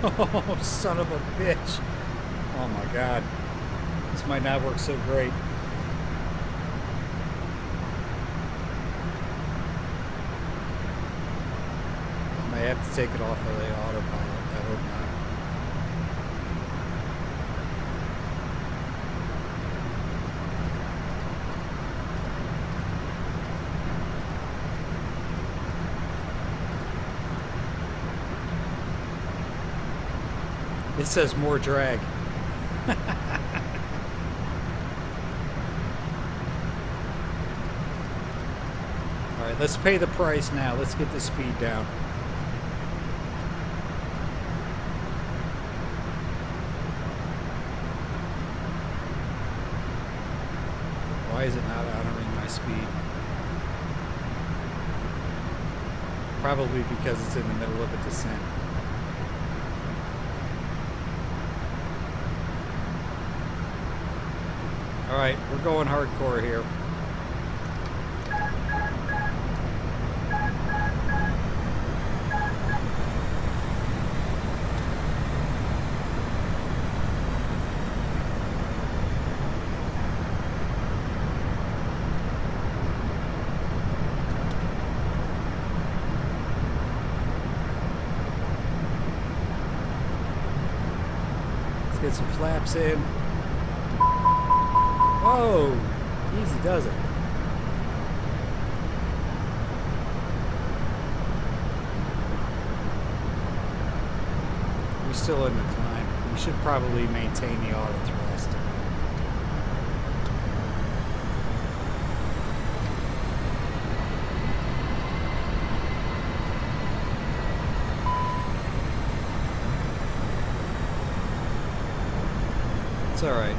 Oh, son of a bitch. Oh my God. This might not work so great. I have to take it off of the autopilot. I hope not. It says more drag. All right, let's pay the price now. Let's get the speed down. Why is it not honoring my speed? Probably because it's in the middle of a descent. Alright, we're going hardcore here. Get some flaps in. Whoa! Easy does it. We're still in the climb. We should probably maintain the auto thrust. It's all right.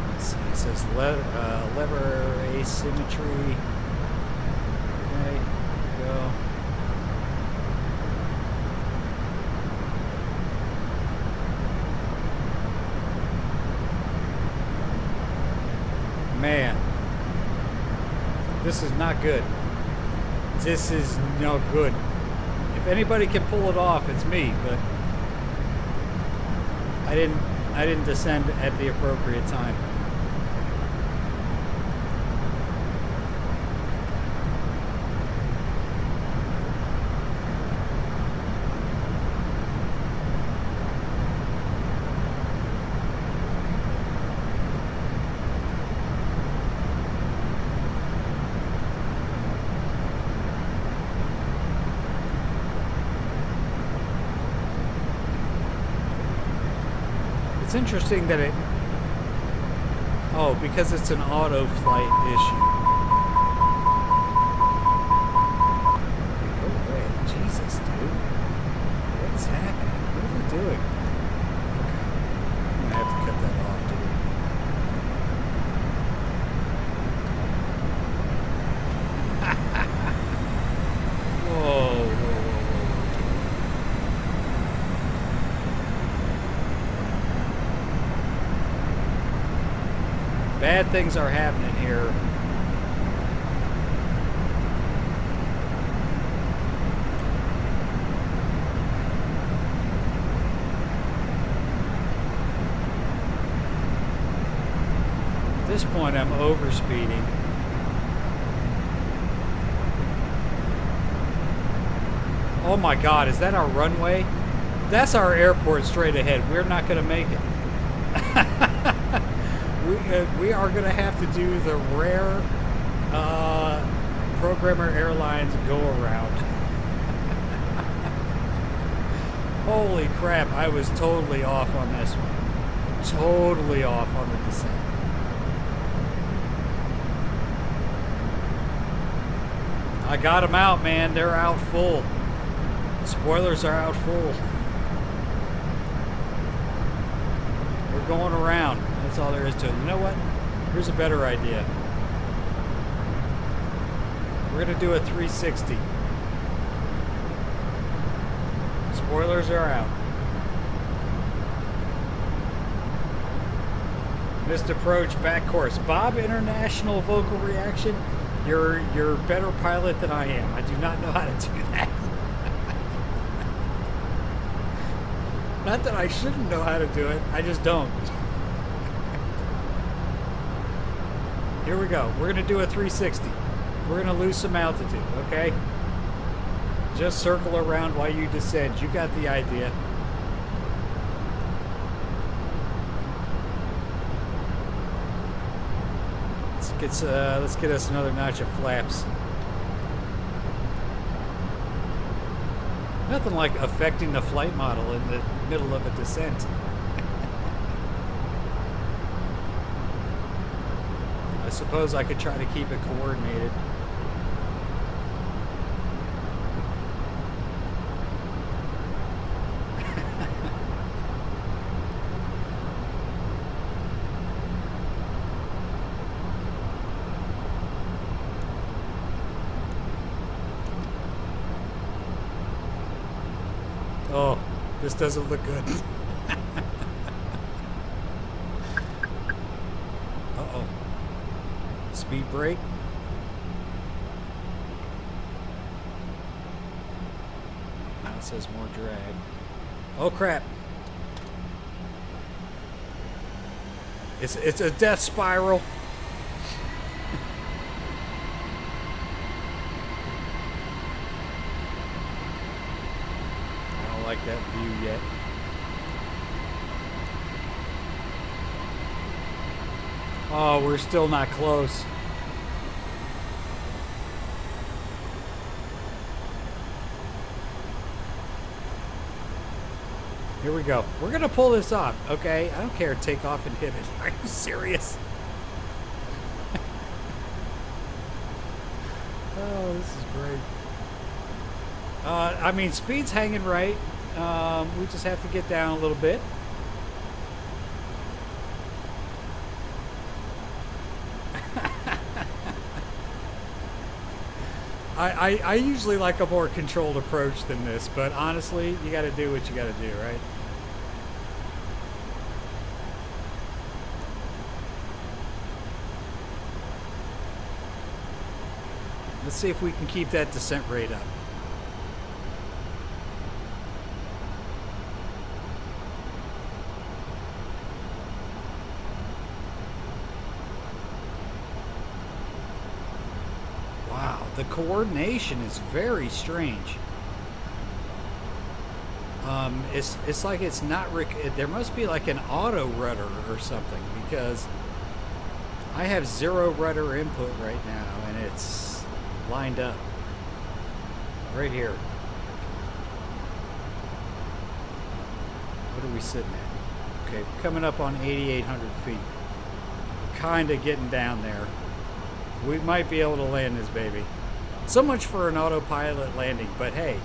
Let's see. It says lever asymmetry. Okay, go. Man, this is not good. This is no good. If anybody can pull it off, it's me, but I didn't descend at the appropriate time. It's interesting that it... Oh, because it's an auto flight issue. Go away. Jesus, dude. What's happening? What are you doing? Okay. I'm going to have to cut that off, dude. Whoa. Bad things are happening here. At this point, I'm overspeeding. Oh my God, is that our runway? That's our airport straight ahead. We're not going to make it. We are going to have to do the rare Programmer Airlines go-around. Holy crap, I was totally off on this one. Totally off on the descent. I got them out, man. They're out full. Spoilers are out full. We're going around. That's all there is to it. You know what? Here's a better idea. We're going to do a 360. Spoilers are out. Missed approach, back course. Bob International vocal reaction. You're a better pilot than I am. I do not know how to do that. Not that I shouldn't know how to do it. I just don't. Here we go. We're going to do a 360. We're going to lose some altitude, okay? Just circle around while you descend. You got the idea. Let's get us another notch of flaps. Nothing like affecting the flight model in the middle of a descent. I suppose I could try to keep it coordinated. Oh, this doesn't look good. Uh-oh. Speed brake. Now it says more drag. Oh crap. It's a death spiral. I don't like that view yet. Oh, we're still not close. Here we go. We're gonna pull this off, okay? I don't care. Take off and hit it. Are you serious? Oh, this is great. I mean, speed's hanging right. We just have to get down a little bit. I usually like a more controlled approach than this, but honestly, you got to do what you got to do, right? Let's see if we can keep that descent rate up. Wow, the coordination is very strange. It's like it's not there must be like an auto rudder or something, because I have 0 rudder input right now and it's lined up right here. What are we sitting at? Okay, coming up on 8,800 feet. Kind of getting down there. We might be able to land this baby. So much for an autopilot landing, but hey,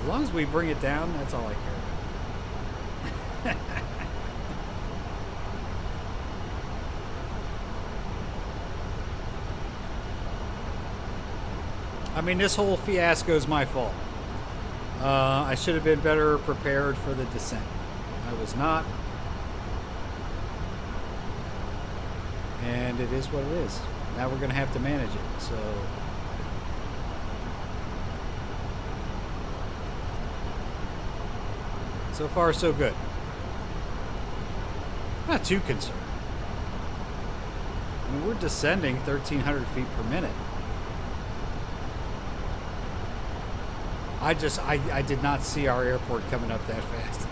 as long as we bring it down, that's all I care about. I mean, this whole fiasco is my fault. I should have been better prepared for the descent. I was not. And it is what it is. Now we're going to have to manage it. So far, so good. Not too concerned. I mean, we're descending 1,300 feet per minute. I did not see our airport coming up that fast.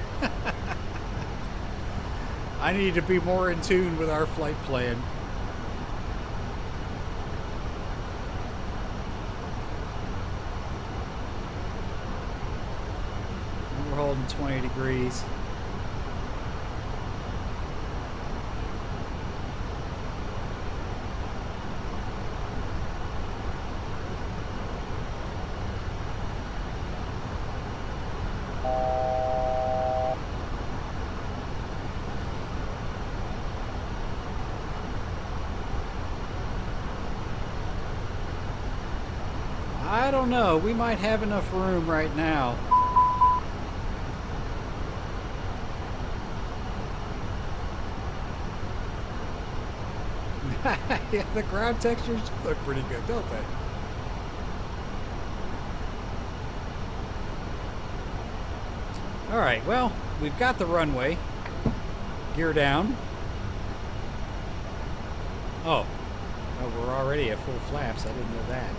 I need to be more in tune with our flight plan. We're holding 20 degrees. I don't know. We might have enough room right now. Yeah, the ground textures look pretty good, don't they? All right, well, we've got the runway. Gear down. Oh, we're already at full flaps. I didn't know that.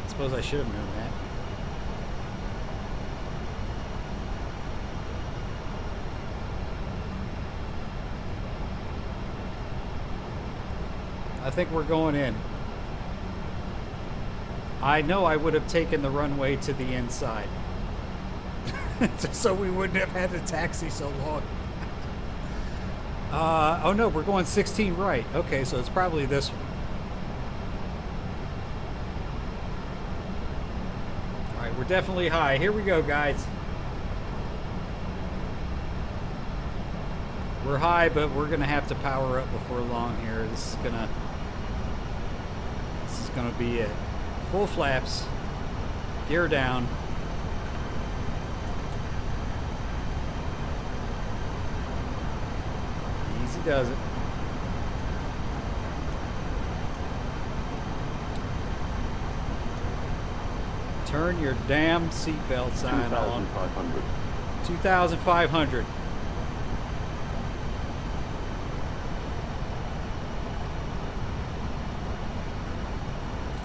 I suppose I should have known that. I think we're going in. I know I would have taken the runway to the inside. So we wouldn't have had to taxi so long. Oh no, we're going 16 right. Okay, so it's probably this one. All right, we're definitely high. Here we go, guys. We're high, but we're gonna have to power up before long here. This is gonna be it. Full flaps, gear down. Easy does it. Turn your damn seatbelt sign on. 2,500. 2,500.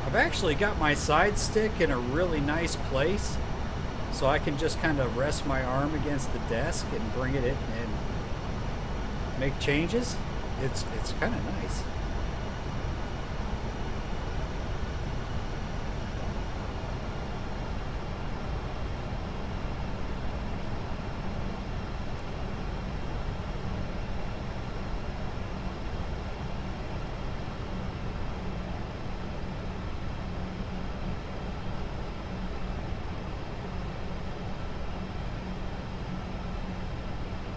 I've actually got my side stick in a really nice place, so I can just kind of rest my arm against the desk and bring it in and make changes. It's kind of nice.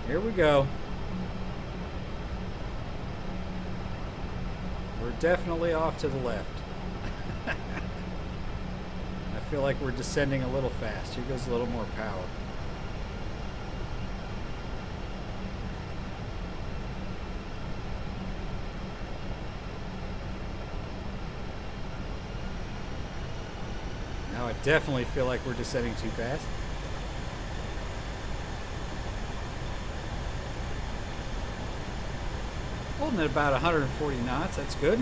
Here we go. We're definitely off to the left. I feel like we're descending a little fast. Here goes a little more power. Now I definitely feel like we're descending too fast. Holding at about 140 knots, that's good.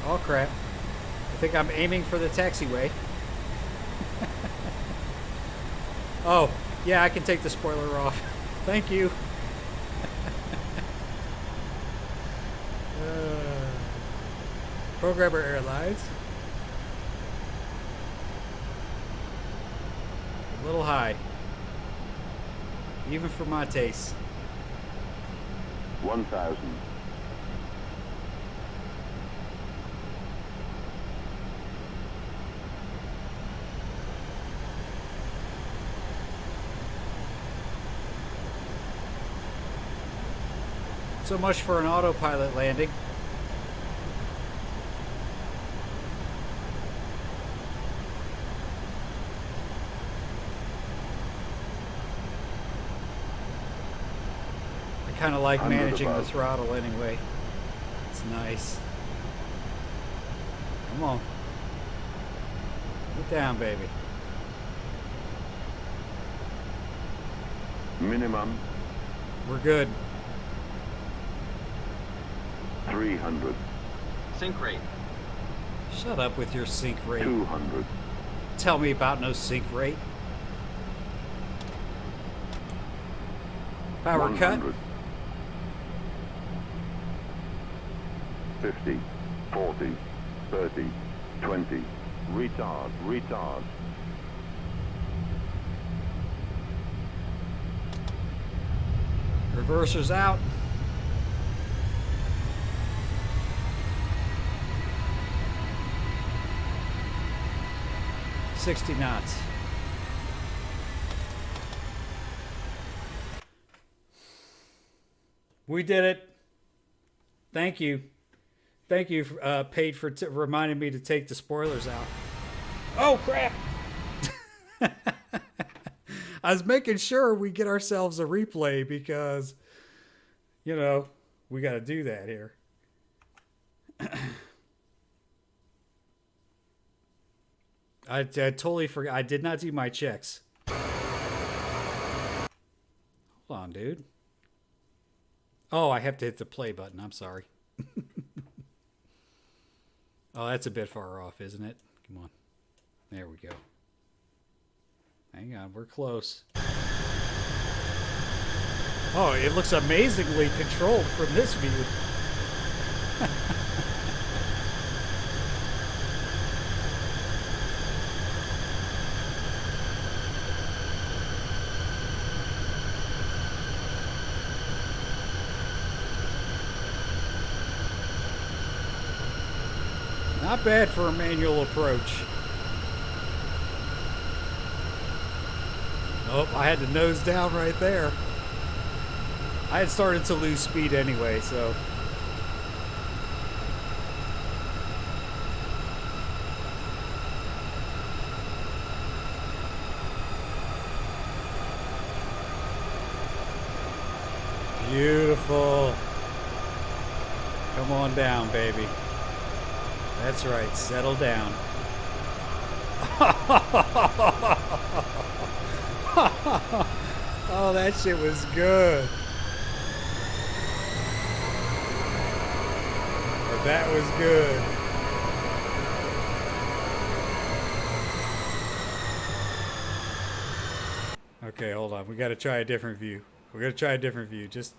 Oh crap. I think I'm aiming for the taxiway. Oh, yeah, I can take the spoiler off. Thank you. Programmer Airlines. A little high. Even for my taste. 1,000. So much for an autopilot landing. I kind of like managing the throttle anyway. It's nice. Come on. Get down, baby. Minimum We're good. 300. Sync rate. Shut up with your sync rate. 200. Tell me about no sync rate. Power 100. cut. 50. 40. 30. 20. Retard. Retard. Reversers out. $60 knots. We did it. Thank you. Thank you, Paige, for reminding me to take the spoilers out. Oh, crap. I was making sure we get ourselves a replay because, you know, we got to do that here. I totally forgot. I did not do my checks. Hold on, dude. Oh, I have to hit the play button. I'm sorry. Oh, that's a bit far off, isn't it? Come on. There we go. Hang on, we're close. Oh, it looks amazingly controlled from this view. Not bad for a manual approach. Oh, I had to nose down right there. I had started to lose speed anyway, so. Beautiful. Come on down, baby. That's right. Settle down. Oh, that shit was good. That was good. Okay, hold on. We got to try a different view. We got to try a different view. Just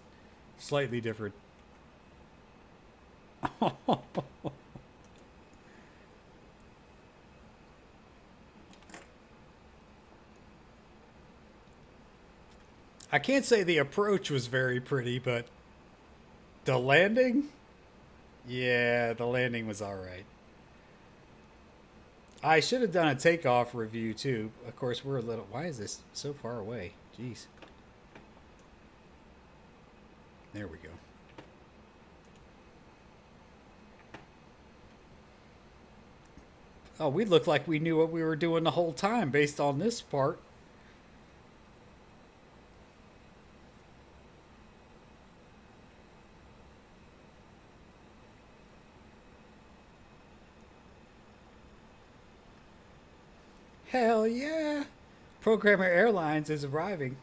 slightly different. I can't say the approach was very pretty, but the landing? Yeah, the landing was alright. I should have done a takeoff review too. Of course, we're a little... Why is this so far away? Jeez. There we go. Oh, we looked like we knew what we were doing the whole time based on this part. Hell yeah! Programmer Airlines is arriving.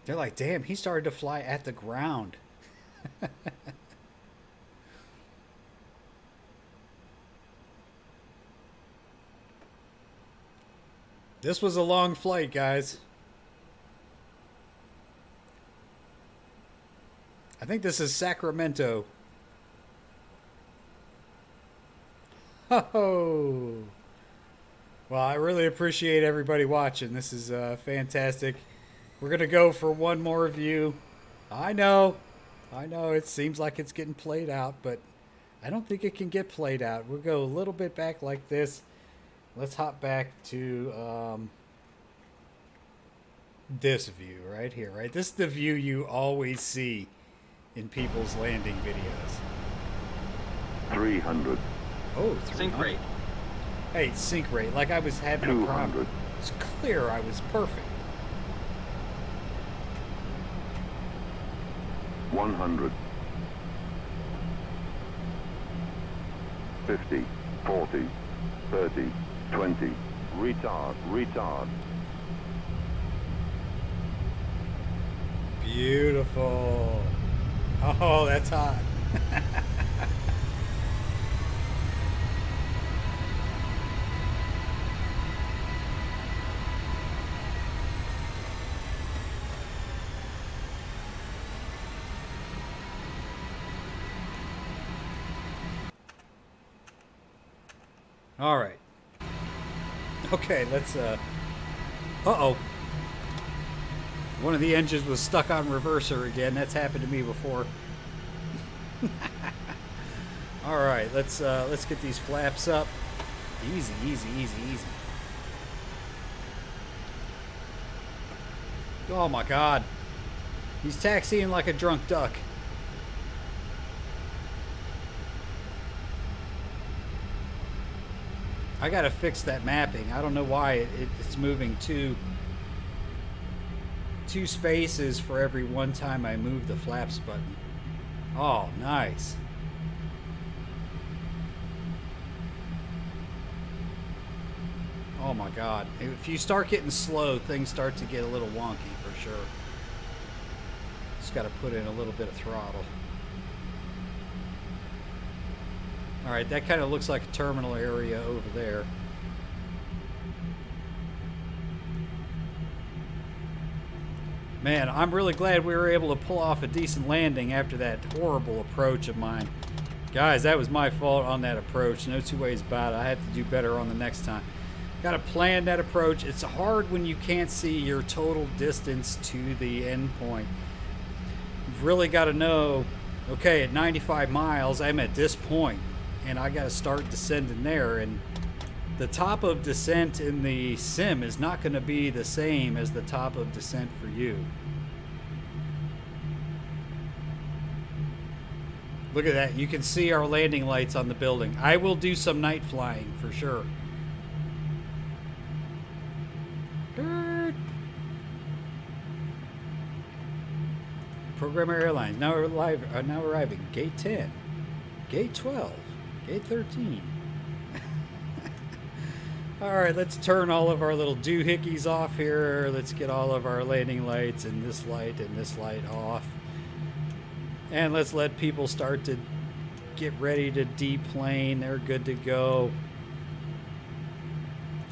They're like, damn, he started to fly at the ground. This was a long flight, guys. I think this is Sacramento. Oh, well, I really appreciate everybody watching. This is fantastic. We're gonna go for one more view. I know, it seems like it's getting played out, but I don't think it can get played out. We'll go a little bit back like this. Let's hop back to this view right here, right? This is the view you always see in people's landing videos. 300. Oh, Sync rate. Hey, sync rate. Like I was having a problem. 200. It's clear I was perfect. 100. 50. 40. 30. 20. Retard. Retard. Beautiful. Oh, that's hot. All right. Okay, let's uh-oh. One of the engines was stuck on reverser again. That's happened to me before. All right, let's get these flaps up. Easy, easy, easy, easy. Oh my God. He's taxiing like a drunk duck. I gotta fix that mapping. I don't know why it's moving two spaces for every one time I move the flaps button. Oh, nice. Oh my God. If you start getting slow, things start to get a little wonky for sure. Just gotta put in a little bit of throttle. All right, that kind of looks like a terminal area over there. Man, I'm really glad we were able to pull off a decent landing after that horrible approach of mine. Guys, that was my fault on that approach. No two ways about it. I have to do better on the next time. Got to plan that approach. It's hard when you can't see your total distance to the end point. You've really got to know, okay, at 95 miles, I'm at this point. And I got to start descending there, and the top of descent in the sim is not going to be the same as the top of descent for you. Look at that. You can see our landing lights on the building. I will do some night flying for sure. Programmer Airlines now arriving. Gate 10, Gate 12, Gate 13. All right, let's turn all of our little doohickeys off here. Let's get all of our landing lights and this light off. And let's let people start to get ready to deplane. They're good to go.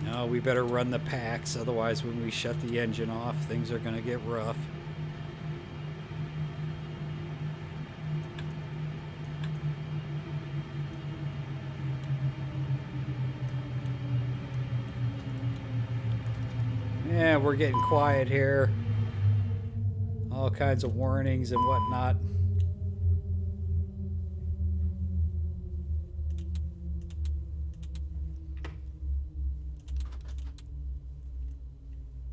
No, we better run the packs, otherwise when we shut the engine off, things are going to get rough. Yeah, we're getting quiet here. All kinds of warnings and whatnot.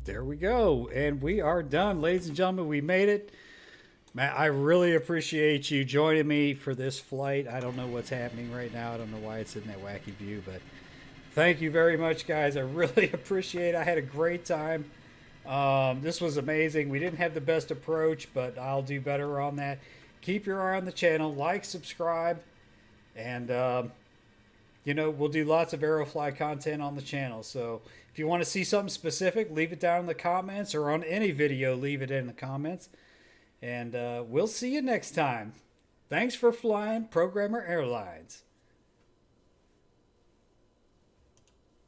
There we go. And we are done. Ladies and gentlemen, we made it. Matt, I really appreciate you joining me for this flight. I don't know what's happening right now. I don't know why it's in that wacky view, but thank you very much, guys. I really appreciate it. I had a great time. This was amazing. We didn't have the best approach, but I'll do better on that. Keep your eye on the channel. Like, subscribe, and we'll do lots of Aerofly content on the channel. So if you want to see something specific, leave it down in the comments, or on any video, leave it in the comments. And we'll see you next time. Thanks for flying Programmer Airlines.